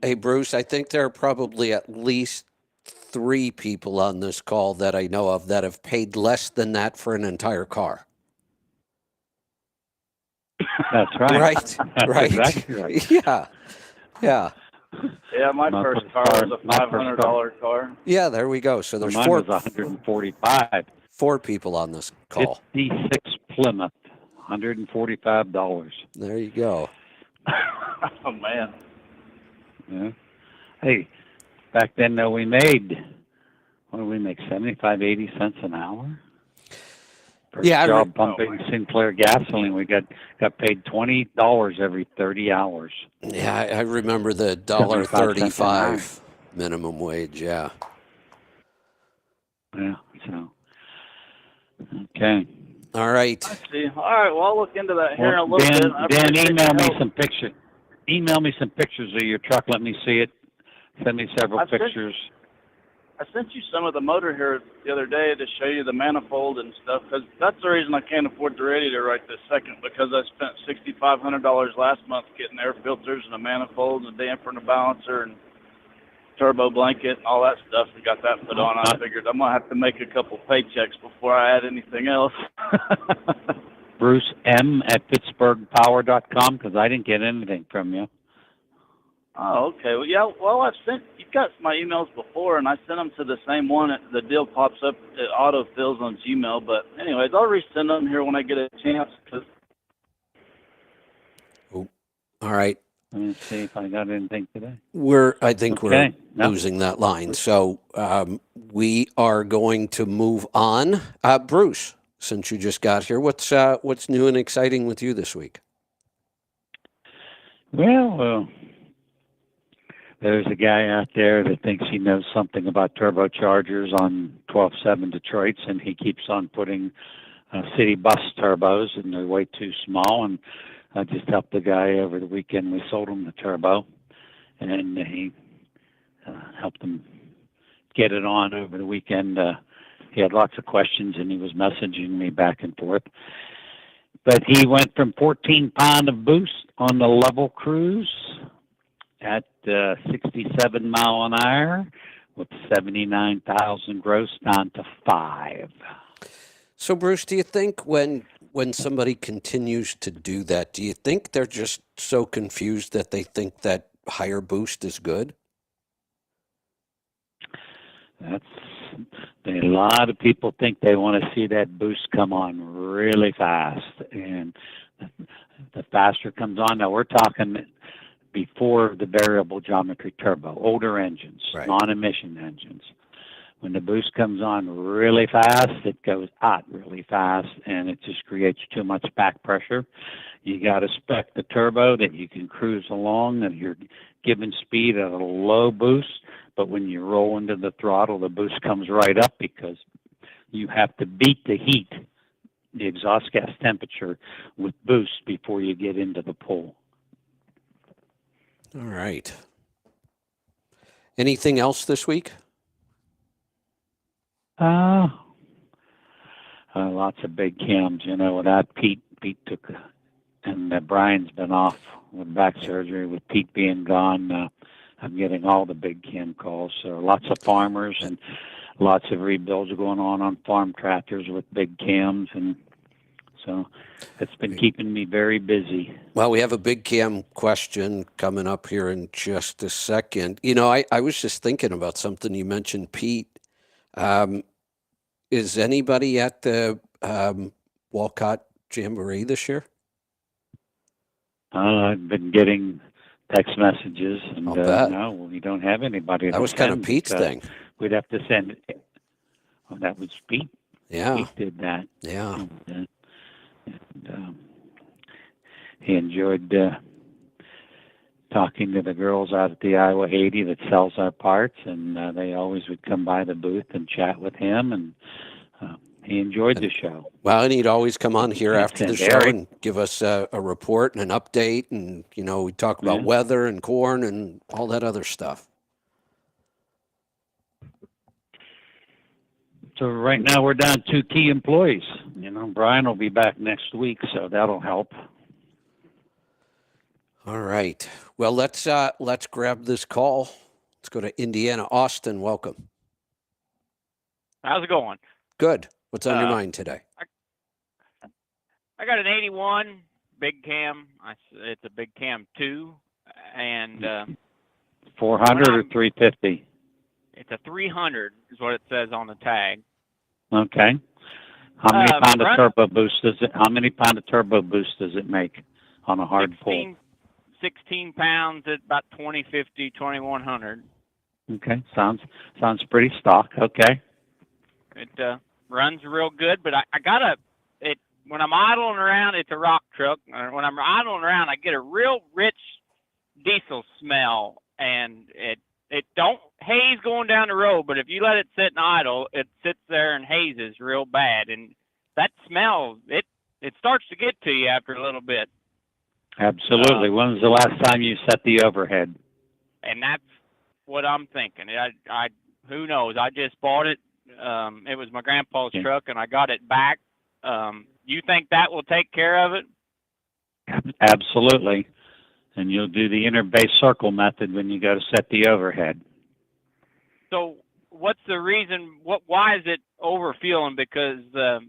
hey, Bruce, I think there are probably at least 3 people on this call that I know of that have paid less than that for an entire car. That's right. Right, right. Exactly right. Yeah, yeah. Yeah, my first car was a $500 car. Yeah, there we go. So there's mine was $145. 4 people on this call. 56 Plymouth, $145. There you go. Oh man. Yeah. Hey, back then though we made, what did we make? 75, 80 cents an hour. First job pumping Sinclair gasoline, we got paid $20 every 30 hours. Yeah, I remember the $1.35 minimum wage. Yeah. Yeah. So. Okay. All right. I see. All right. Well, I'll look into that here in a little bit. Dan, email me some pictures. Email me some pictures of your truck. Let me see it. Send me several pictures. I sent you some of the motor here the other day to show you the manifold and stuff, because that's the reason I can't afford the radiator right this second, because I spent $6,500 last month getting air filters and a manifold and a damper and a balancer and turbo blanket and all that stuff, and got that put on. I figured I'm going to have to make a couple paychecks before I add anything else. Bruce M. at PittsburghPower.com, because I didn't get anything from you. Oh, okay. Well, yeah. Well, you've got my emails before, and I sent them to the same one. The deal pops up. It auto-fills on Gmail. But anyways, I'll resend them here when I get a chance. All right. Let me see if I got anything today. I think we're losing that line. So we are going to move on. Bruce, since you just got here, what's new and exciting with you this week? Well, there's a guy out there that thinks he knows something about turbochargers on 12.7 Detroits, and he keeps on putting city bus turbos, and they're way too small. And I just helped the guy over the weekend. We sold him the turbo, and he helped him get it on over the weekend. He had lots of questions, and he was messaging me back and forth. But he went from 14 pound of boost on the level cruise at 67 mile an hour with 79,000 gross down to 5. So, Bruce, do you think when somebody continues to do that, do you think they're just so confused that they think that higher boost is good? A lot of people think they want to see that boost come on really fast, and the faster it comes on. Now we're talking before the variable geometry turbo, older engines, right, non-emission engines. When the boost comes on really fast, it goes out really fast, and it just creates too much back pressure. You got to spec the turbo that you can cruise along, and you're giving speed at a low boost. But when you roll into the throttle, the boost comes right up because you have to beat the heat, the exhaust gas temperature, with boost before you get into the pull. All right. Anything else this week? Lots of big cams, without Pete took, and Brian's been off with back surgery. With Pete being gone, I'm getting all the big cam calls. So lots of farmers and lots of rebuilds going on farm tractors with big cams, and so it's been keeping me very busy. Well, we have a big cam question coming up here in just a second. I was just thinking about something. You mentioned Pete. Is anybody at the Walcott Jamboree this year? I've been getting text messages, and no, we don't have anybody. That was kind of Pete's thing. We'd have to send it. Well, that was Pete. Yeah. Pete did that. Yeah. And he enjoyed talking to the girls out at the Iowa 80 that sells our parts, and they always would come by the booth and chat with him, and he enjoyed the show. Well, and he'd always come on here after the show Eric, and give us a report and an update, and we talk about weather and corn and all that other stuff. So right now we're down 2 key employees. Brian will be back next week, so that'll help. All right. Well, let's grab this call. Let's go to Indiana. Austin, welcome. How's it going? Good. What's on your mind today? I got an 81 big cam. It's a big cam 2, and 400 or 350? It's a 300 is what it says on the tag. Okay. How many pound of turbo boost does it? How many pound of turbo boost does it make on a hard pull? 16 pounds at about 2050, 2100. Okay, sounds pretty stock. Okay. It runs real good, but I got it when I'm idling around. It's a rock truck. When I'm idling around, I get a real rich diesel smell, and it don't haze going down the road, but if you let it sit and idle, it sits there and hazes real bad, and that smell it starts to get to you after a little bit. Absolutely. When was the last time you set the overhead? And that's what I'm thinking. I who knows? I just bought it. It was my grandpa's truck, and I got it back. You think that will take care of it? Absolutely. And you'll do the inner base circle method when you go to set the overhead. So what's the reason? Why is it overfueling? Because the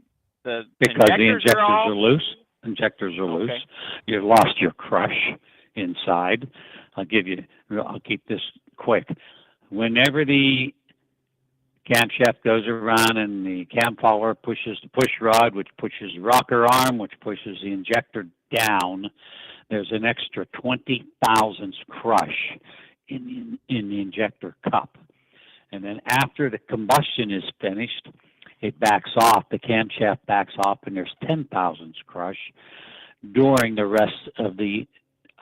injectors are loose. Injectors are loose. Okay. You've lost your crush inside. I'll keep this quick. Whenever the camshaft goes around and the cam follower pushes the push rod, which pushes the rocker arm, which pushes the injector down, there's an extra 20 thousandths crush in the injector cup. And then after the combustion is finished, it backs off, the camshaft backs off, and there's 10 thousandths crush during the rest of the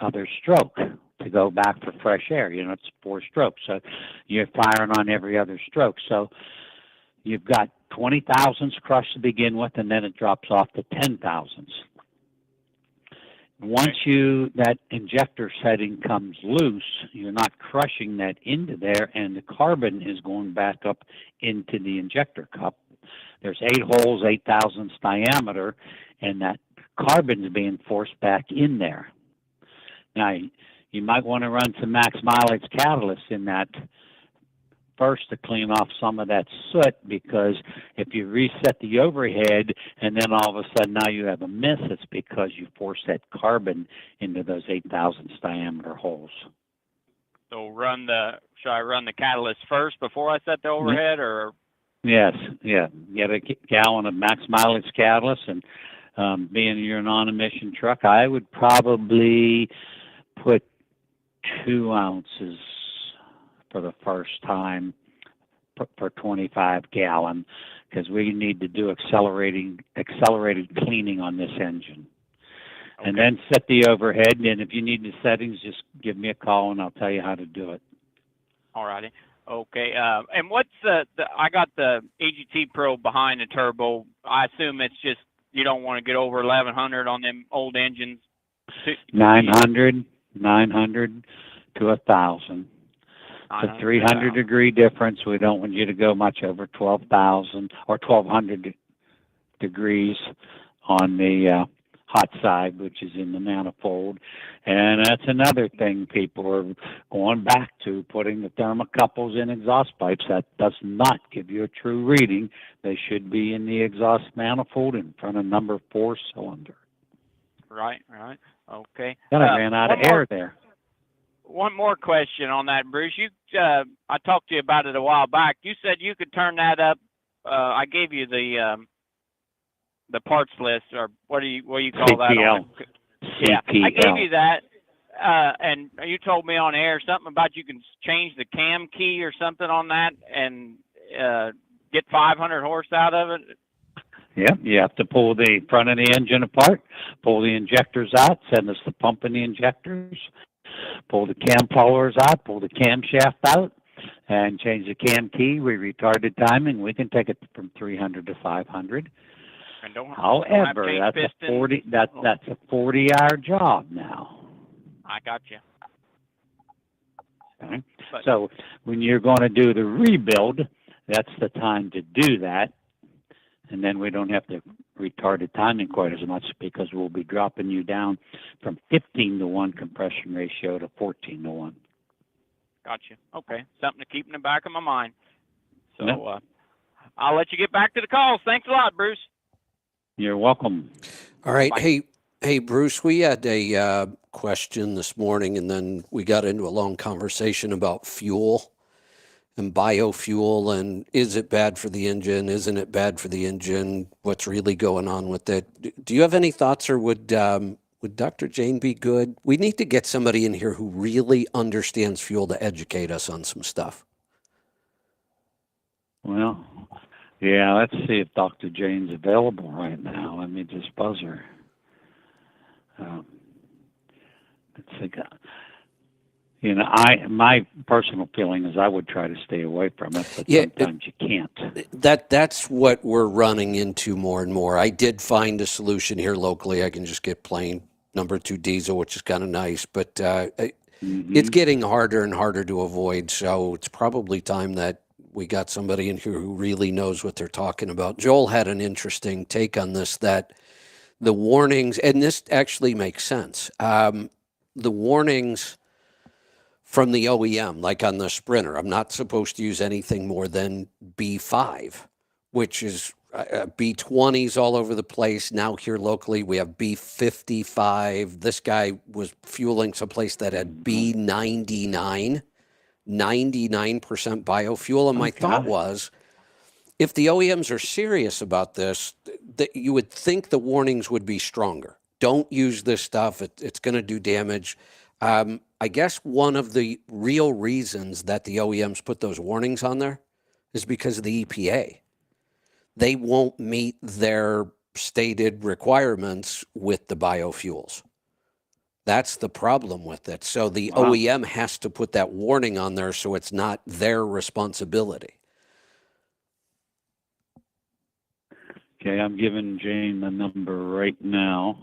other stroke to go back for fresh air. It's 4 strokes, so you're firing on every other stroke. So you've got 20 thousandths crushed to begin with, and then it drops off to 10 thousandths. Once that injector setting comes loose, you're not crushing that into there, and the carbon is going back up into the injector cup. There's 8 holes, 8 thousandths diameter, and that carbon is being forced back in there. Now, you might want to run some max mileage catalyst in that first to clean off some of that soot, because if you reset the overhead and then all of a sudden now you have a miss, it's because you forced that carbon into those 8 thousandths diameter holes. So should I run the catalyst first before I set the overhead, or? Yes, yeah. Get a gallon of max mileage catalyst, and being you're a non-emission truck, I would probably put 2 ounces for the first time per 25 gallon, because we need to do accelerated cleaning on this engine. Okay. And then set the overhead, and if you need the settings, just give me a call and I'll tell you how to do it. All righty. Okay. And what's I got the AGT Pro behind the turbo. I assume it's just you don't want to get over 1100 on them old engines. 900 to 1,000. It's a 300-degree difference. We don't want you to go much over 12,000 or 1,200 degrees on the hot side, which is in the manifold. And that's another thing people are going back to, putting the thermocouples in exhaust pipes. That does not give you a true reading. They should be in the exhaust manifold in front of number 4 cylinder. Right. Okay. Then I ran out of air there. One more question on that, Bruce. I talked to you about it a while back. You said you could turn that up. I gave you the parts list, or what do you call CPL. that? Yeah, I gave you that, and you told me on air something about you can change the cam key or something on that and get 500 horse out of it. Yeah, you have to pull the front of the engine apart, pull the injectors out, send us the pump in the injectors, pull the cam followers out, pull the camshaft out, and change the cam key. We retarded timing. We can take it from 300 to 500. However, that's a 40-hour job now. I got you. Okay. So when you're going to do the rebuild, that's the time to do that, and then we don't have to retard the timing quite as much, because we'll be dropping you down from 15-to-1 compression ratio to 14-to-1. Gotcha. Okay, something to keep in the back of my mind. So I'll let you get back to the calls. Thanks a lot, Bruce. You're welcome. All right. Bye. Hey, Bruce, we had a question this morning, and then we got into a long conversation about fuel and biofuel, and is it bad for the engine? Isn't it bad for the engine? What's really going on with it? Do you have any thoughts, or would Dr. Jane be good? We need to get somebody in here who really understands fuel to educate us on some stuff. Well, yeah, let's see if Dr. Jane's available right now. Let me just buzz her. Let's see. My personal feeling is I would try to stay away from it, but sometimes you can't. That's what we're running into more and more. I did find a solution here locally. I can just get plain number 2 diesel, which is kind of nice, but it's getting harder and harder to avoid. So it's probably time that we got somebody in here who really knows what they're talking about. Joel had an interesting take on this, that the warnings, and this actually makes sense. The warnings from the OEM, like on the Sprinter, I'm not supposed to use anything more than B5, which is B20s all over the place. Now here locally, we have B55. This guy was fueling someplace that had B99, 99% biofuel. And my thought was, if the OEMs are serious about this, that you would think the warnings would be stronger. Don't use this stuff. It's going to do damage. I guess one of the real reasons that the OEMs put those warnings on there is because of the EPA. They won't meet their stated requirements with the biofuels. That's the problem with it. So the Wow. OEM has to put that warning on there so it's not their responsibility. Okay, I'm giving Jane the number right now.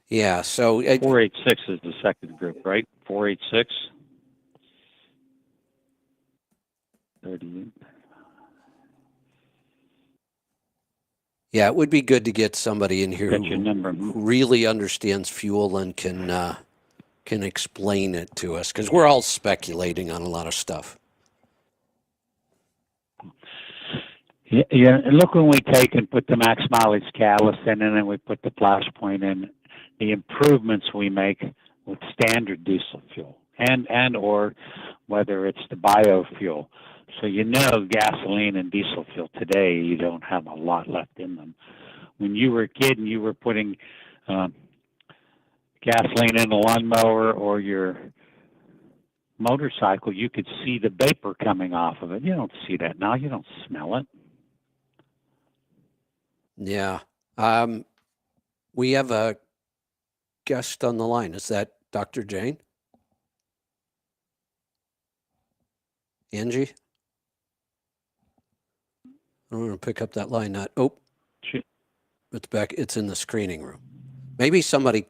Yeah, so 486 is the second group, right? 486. 30. yeah, it would be good to get somebody in here Got your who number. really understands fuel and can explain it to us, because we're all speculating on a lot of stuff. Yeah, and look, when we take and put the max mileage catalyst in, and then we put the flashpoint in, the improvements we make with standard diesel fuel, and or whether it's the biofuel. So gasoline and diesel fuel today, you don't have a lot left in them. When you were a kid and you were putting gasoline in a lawnmower or your motorcycle, you could see the vapor coming off of it. You don't see that now. You don't smell it. Yeah. We have a guest on the line. Is that Dr. Jane? Angie? I'm going to pick up that line. It's back. It's in the screening room. Maybe somebody.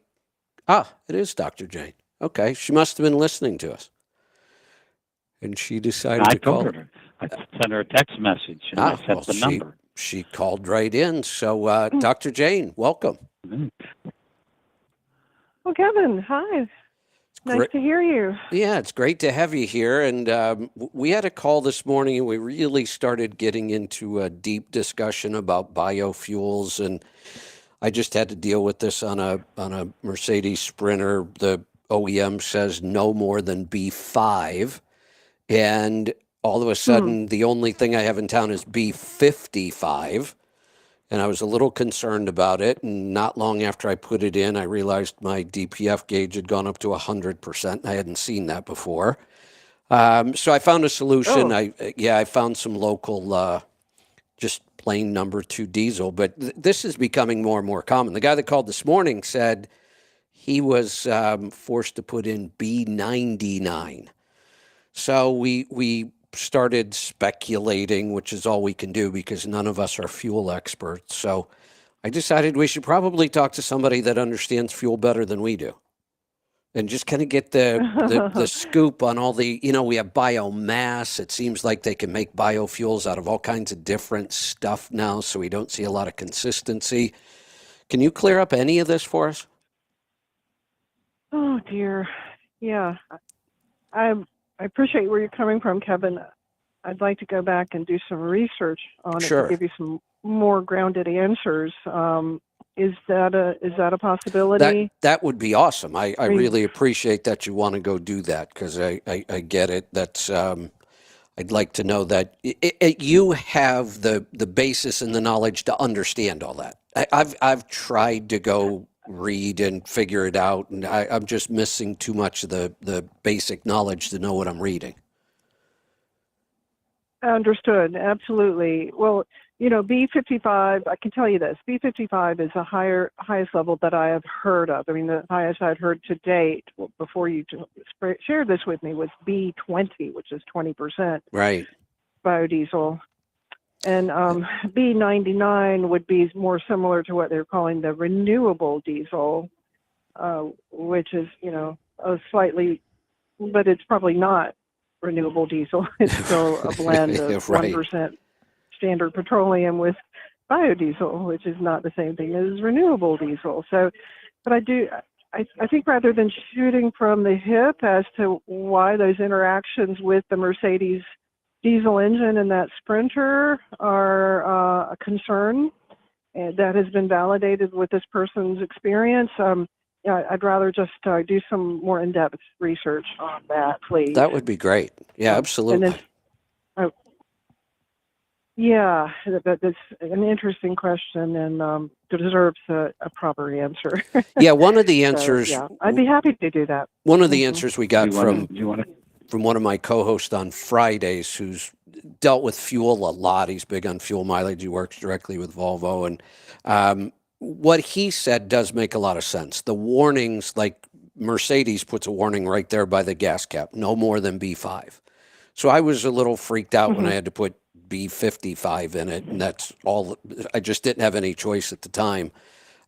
It is Dr. Jane. Okay. She must have been listening to us. And she decided to call. I sent her a text message and I set the number. She called right in. So, Dr. Jane, welcome. Well, Kevin, hi. Nice to hear you. Yeah, it's great to have you here. And we had a call this morning, and we really started getting into a deep discussion about biofuels. And I just had to deal with this on a Mercedes Sprinter. The OEM says no more than B5. And all of a sudden, the only thing I have in town is B55. And I was a little concerned about it. And not long after I put it in, I realized my DPF gauge had gone up to 100%. I hadn't seen that before. So I found a solution. I found some local, just plain number 2 diesel. But this is becoming more and more common. The guy that called this morning said he was forced to put in B99. So we started speculating, which is all we can do because none of us are fuel experts. So I decided we should probably talk to somebody that understands fuel better than we do. And just kind of get the scoop on all the, we have biomass. It seems like they can make biofuels out of all kinds of different stuff now, so we don't see a lot of consistency. Can you clear up any of this for us? Oh, dear. Yeah. I appreciate where you're coming from, Kevin. I'd like to go back and do some research on it to give you some more grounded answers. Is that a possibility? That would be awesome. I really appreciate that you want to go do that, because I get it. That's I'd like to know that you have the basis and the knowledge to understand all that. I've tried to go read and figure it out, and I'm just missing too much of the basic knowledge to know what I'm reading. Understood. Absolutely. Well, B55, I can tell you this, B55 is the highest level that I have heard of. I mean, the highest I'd heard to date before you shared this with me was B20, which is 20% biodiesel. And B99 would be more similar to what they're calling the renewable diesel, which is, slightly, but it's probably not renewable diesel. It's still a blend of 1% standard petroleum with biodiesel, which is not the same thing as renewable diesel. So, but I think rather than shooting from the hip as to why those interactions with the Mercedes diesel engine and that Sprinter are a concern, and that has been validated with this person's experience, I'd rather just do some more in-depth research on that, please. That would be great. Yeah, absolutely. And that's an interesting question and deserves a proper answer. Yeah, one of the answers. So, I'd be happy to do that. One of the answers we got from Do you want to? From one of my co-hosts on Fridays, who's dealt with fuel a lot. He's big on fuel mileage. He works directly with Volvo. And what he said does make a lot of sense. The warnings, like Mercedes puts a warning right there by the gas cap, no more than B5. So I was a little freaked out when I had to put B55 in it. And that's all. I just didn't have any choice at the time.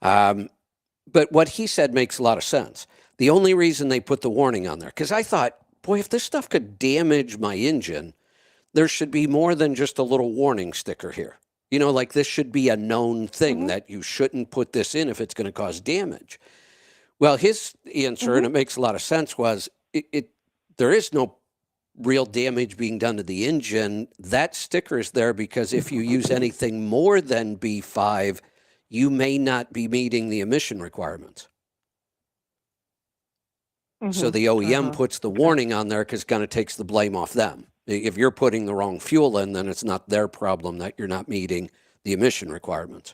But what he said makes a lot of sense. The only reason they put the warning on there, because I thought, boy, if this stuff could damage my engine, there should be more than just a little warning sticker here. You know, like this should be a known thing that you shouldn't put this in if it's going to cause damage. Well, his answer, and it makes a lot of sense, was there is no real damage being done to the engine. That sticker is there because if you use anything more than B5, you may not be meeting the emission requirements. So the OEM puts the warning on there because it kind of takes the blame off them. If you're putting the wrong fuel in, then it's not their problem that you're not meeting the emission requirements.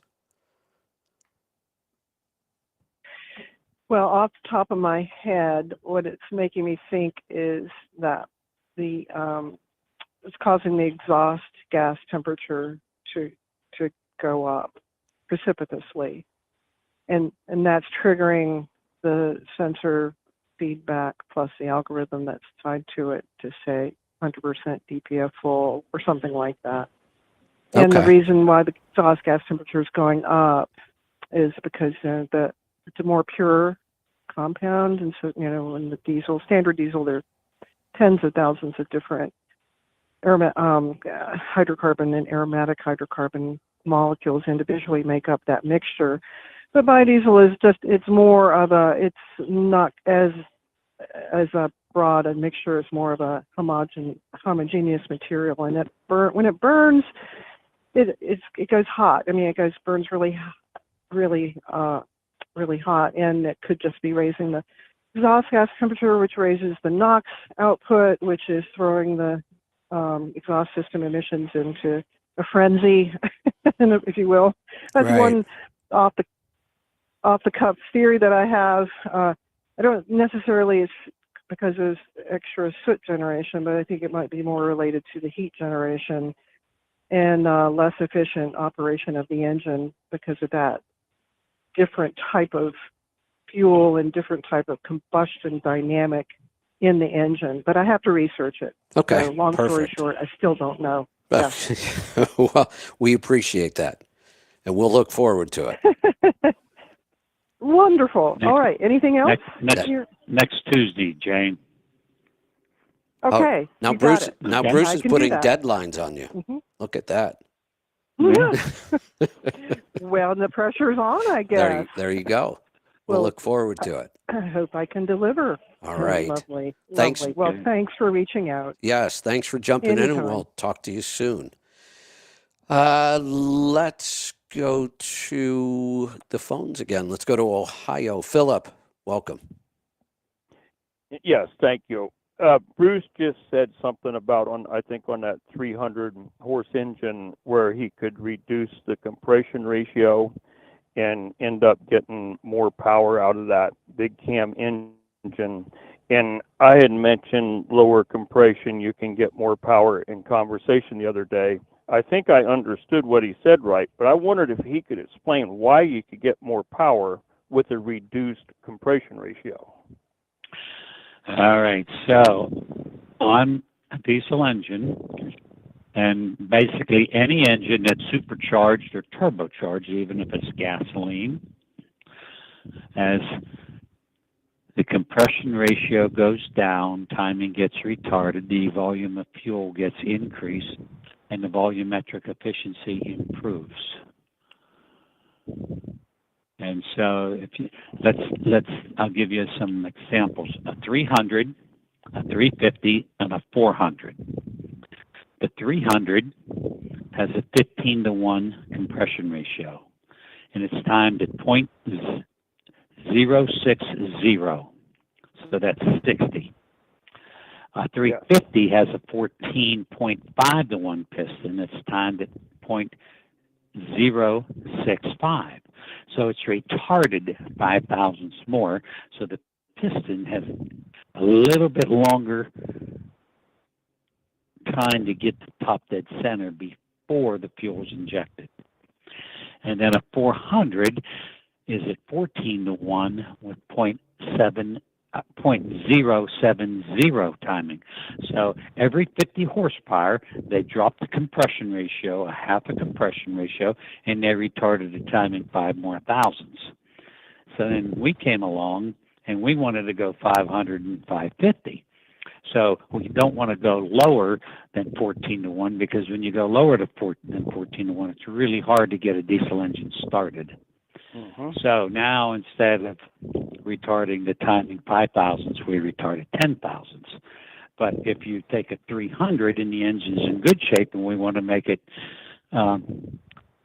Well, off the top of my head, what it's making me think is that it's causing the exhaust gas temperature to go up precipitously, and that's triggering the sensor feedback plus the algorithm that's tied to it to say 100% DPF full or something like that. And the reason why the exhaust gas temperature is going up is because it's a more pure compound, and so in the standard diesel, there's tens of thousands of different hydrocarbon and aromatic hydrocarbon molecules individually make up that mixture. But biodiesel it's not as a broad a mixture. It's more of a homogeneous material, and when it burns, it goes hot. I mean, it burns really hot, and it could just be raising the exhaust gas temperature, which raises the NOx output, which is throwing the exhaust system emissions into a frenzy, if you will. That's one off the cuff theory that I have. I don't necessarily it's because of extra soot generation, but I think it might be more related to the heat generation and less efficient operation of the engine because of that different type of fuel and different type of combustion dynamic in the engine. But I have to research it. Okay, so long story short, I still don't know. Yeah. Well, we appreciate that, and we'll look forward to it. Wonderful. All right. Anything else? Next Tuesday, Jane. Okay. Now Bruce is putting deadlines on you. Look at that. Well, the pressure's on, I guess. There you go. We'll look forward to it. I hope I can deliver. All right. Lovely. Thanks. Lovely. Well, thanks for reaching out. Yes, thanks for jumping in, and we'll talk to you soon. Let's go to the phones again. Let's go to Ohio. Philip, welcome. Yes, thank you. Bruce just said something about on that 300 horse engine where he could reduce the compression ratio and end up getting more power out of that big cam engine. And I had mentioned lower compression, you can get more power in conversation the other day. I think I understood what he said right, but I wondered if he could explain why you could get more power with a reduced compression ratio. All right, so on a diesel engine, and basically any engine that's supercharged or turbocharged, even if it's gasoline, as the compression ratio goes down, timing gets retarded, the volume of fuel gets increased, and the volumetric efficiency improves. And so I'll give you some examples. A 300, a 350, and a 400. The 300 has a 15-to-1 compression ratio, and it's timed at 0.060, so that's 60. A 350 has a 14.5-to-1 piston that's timed at 0.065. So it's retarded 5 thousandths more, so the piston has a little bit longer trying to get to top dead center before the fuel is injected. And then a 400 is at 14 to 1 with 0.070 timing. So every 50 horsepower, they drop the compression ratio, a half a compression ratio, and they retarded the timing 5 more thousandths. So then we came along, and we wanted to go 500 and 550. So we don't want to go lower than 14 to 1, because when you go lower than 14 to 1, it's really hard to get a diesel engine started. Mm-hmm. So now instead of retarding the timing 5 thousandths, we retarded 10 thousandths. But if you take a 300 and the engine's in good shape and we want to make it a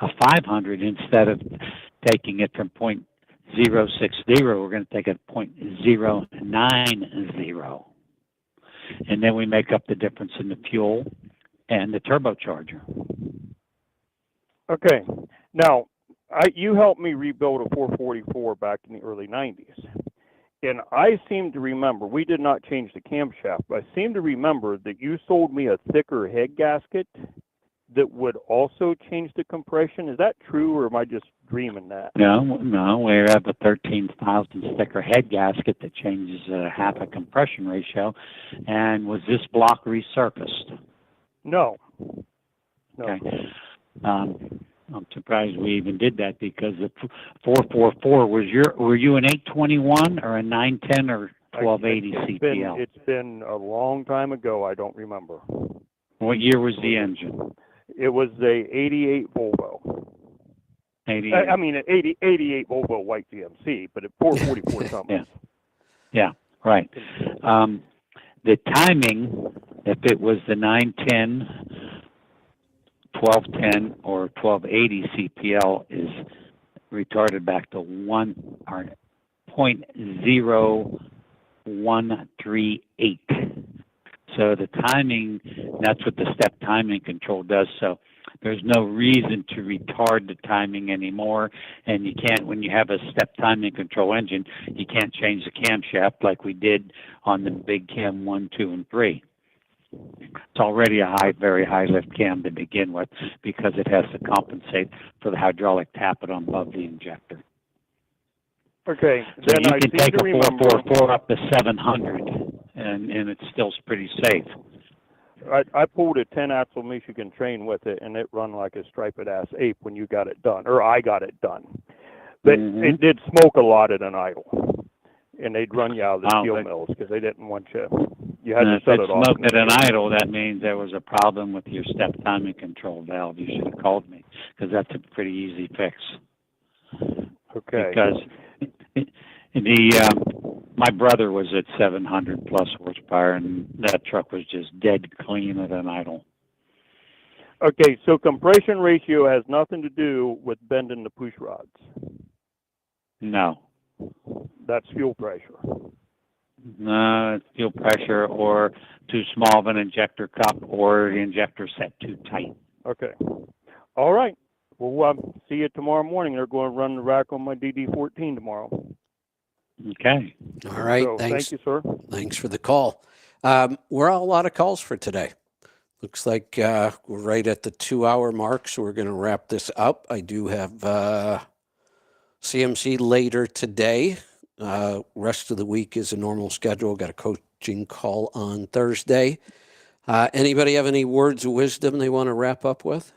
500, instead of taking it from 0.060, we're going to take it 0.090. And then we make up the difference in the fuel and the turbocharger. Okay. Now, you helped me rebuild a 444 back in the early 90s. And I seem to remember, we did not change the camshaft, but I seem to remember that you sold me a thicker head gasket that would also change the compression. Is that true, or am I just dreaming that? No, we have a 13,000 sticker head gasket that changes half a compression ratio. And was this block resurfaced? No. Okay. I'm surprised we even did that, because the 444 were you an 821 or a 910 or 1280 CPL? It's been a long time ago. I don't remember. What year was the engine? It was a 88 Volvo. 88. I mean, an 88 Volvo white GMC, but at 444 something. Yeah, right. The timing, if it was the 910, 1210, or 1280 CPL, is retarded back to 0.0138. So the timing, that's what the step timing control does. So there's no reason to retard the timing anymore. And you can't, when you have a step timing control engine, you can't change the camshaft like we did on the big cam 1, 2, and 3. It's already a very high lift cam to begin with, because it has to compensate for the hydraulic tappet on above the injector. Okay. So then you I can seem take to a remember 444 up to 700, and it's still pretty safe. I pulled a 10 axle Michigan train with it, and it run like a striped ass ape when you got it done, or I got it done. But it did smoke a lot at an idle, and they'd run you out of the steel mills because they didn't want you. You had to shut it off. If it smoked at an idle, that means there was a problem with your step timing control valve. You should have called me, because that's a pretty easy fix. Okay. Because my brother was at 700 plus horsepower, and that truck was just dead clean at an idle. Okay, so compression ratio has nothing to do with bending the push rods. No. That's fuel pressure. No, it's fuel pressure, or too small of an injector cup, or the injector set too tight. Okay. All right. Well, see you tomorrow morning. They're going to run the rack on my DD14 tomorrow. Okay. All right. So, thanks. Thank you, sir. Thanks for the call. We're all a lot of calls for today. Looks like we're right at the 2-hour mark, so we're going to wrap this up. I do have CMC later today. Rest of the week is a normal schedule. Got a coaching call on Thursday. Anybody have any words of wisdom they want to wrap up with?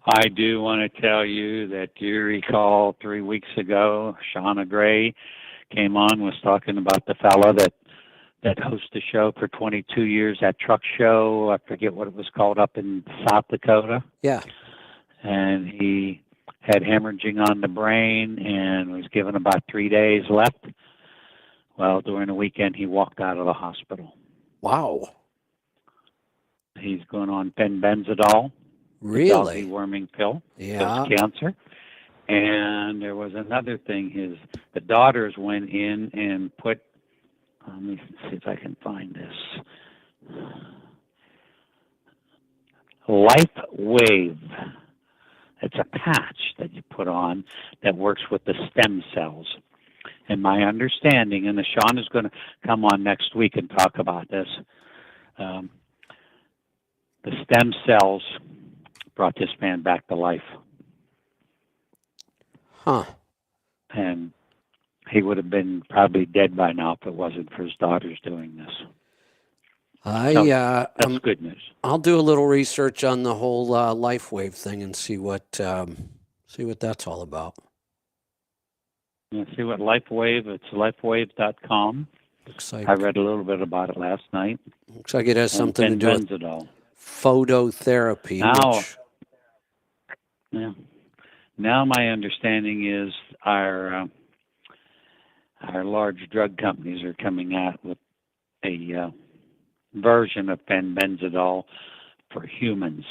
I do want to tell you that you recall 3 weeks ago, Shauna Gray came on, was talking about the fellow that hosted the show for 22 years, that truck show. I forget what it was called, up in South Dakota. Yeah. And he had hemorrhaging on the brain and was given about 3 days left. Well, during the weekend, he walked out of the hospital. Wow. He's going on benzodol. Really? The deworming pill. Yeah. Kills cancer. And there was another thing. The daughters went in and put, let me see if I can find this. Life Wave. It's a patch that you put on that works with the stem cells. And my understanding, and Sean is going to come on next week and talk about this, the stem cells brought this man back to life. Huh. And he would have been probably dead by now if it wasn't for his daughters doing this. That's good news. I'll do a little research on the whole LifeWave thing and see what that's all about. You see what LifeWave? It's lifewave.com. Looks like I read a little bit about it last night. Looks like it has something to do with Benzidol. phototherapy. Now, which... yeah. Now my understanding is our large drug companies are coming out with a version of benzidol for humans.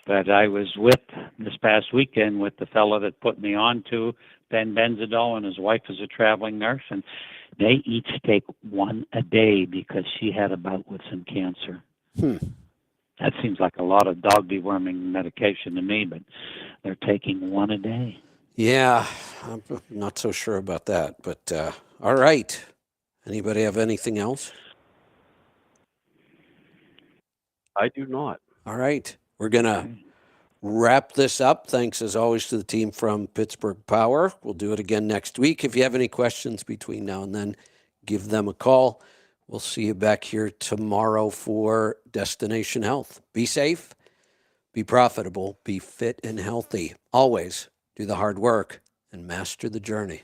But I was this past weekend with the fellow that put me on to benzidol, and his wife is a traveling nurse, and they each take one a day because she had a bout with some cancer. That seems like a lot of dog deworming medication to me, but they're taking one a day. Yeah, I'm not so sure about that, but all right. Anybody have anything else? I do not. All right. We're going to wrap this up. Thanks, as always, to the team from Pittsburgh Power. We'll do it again next week. If you have any questions between now and then, give them a call. We'll see you back here tomorrow for Destination Health. Be safe, be profitable, be fit and healthy. Always do the hard work and master the journey.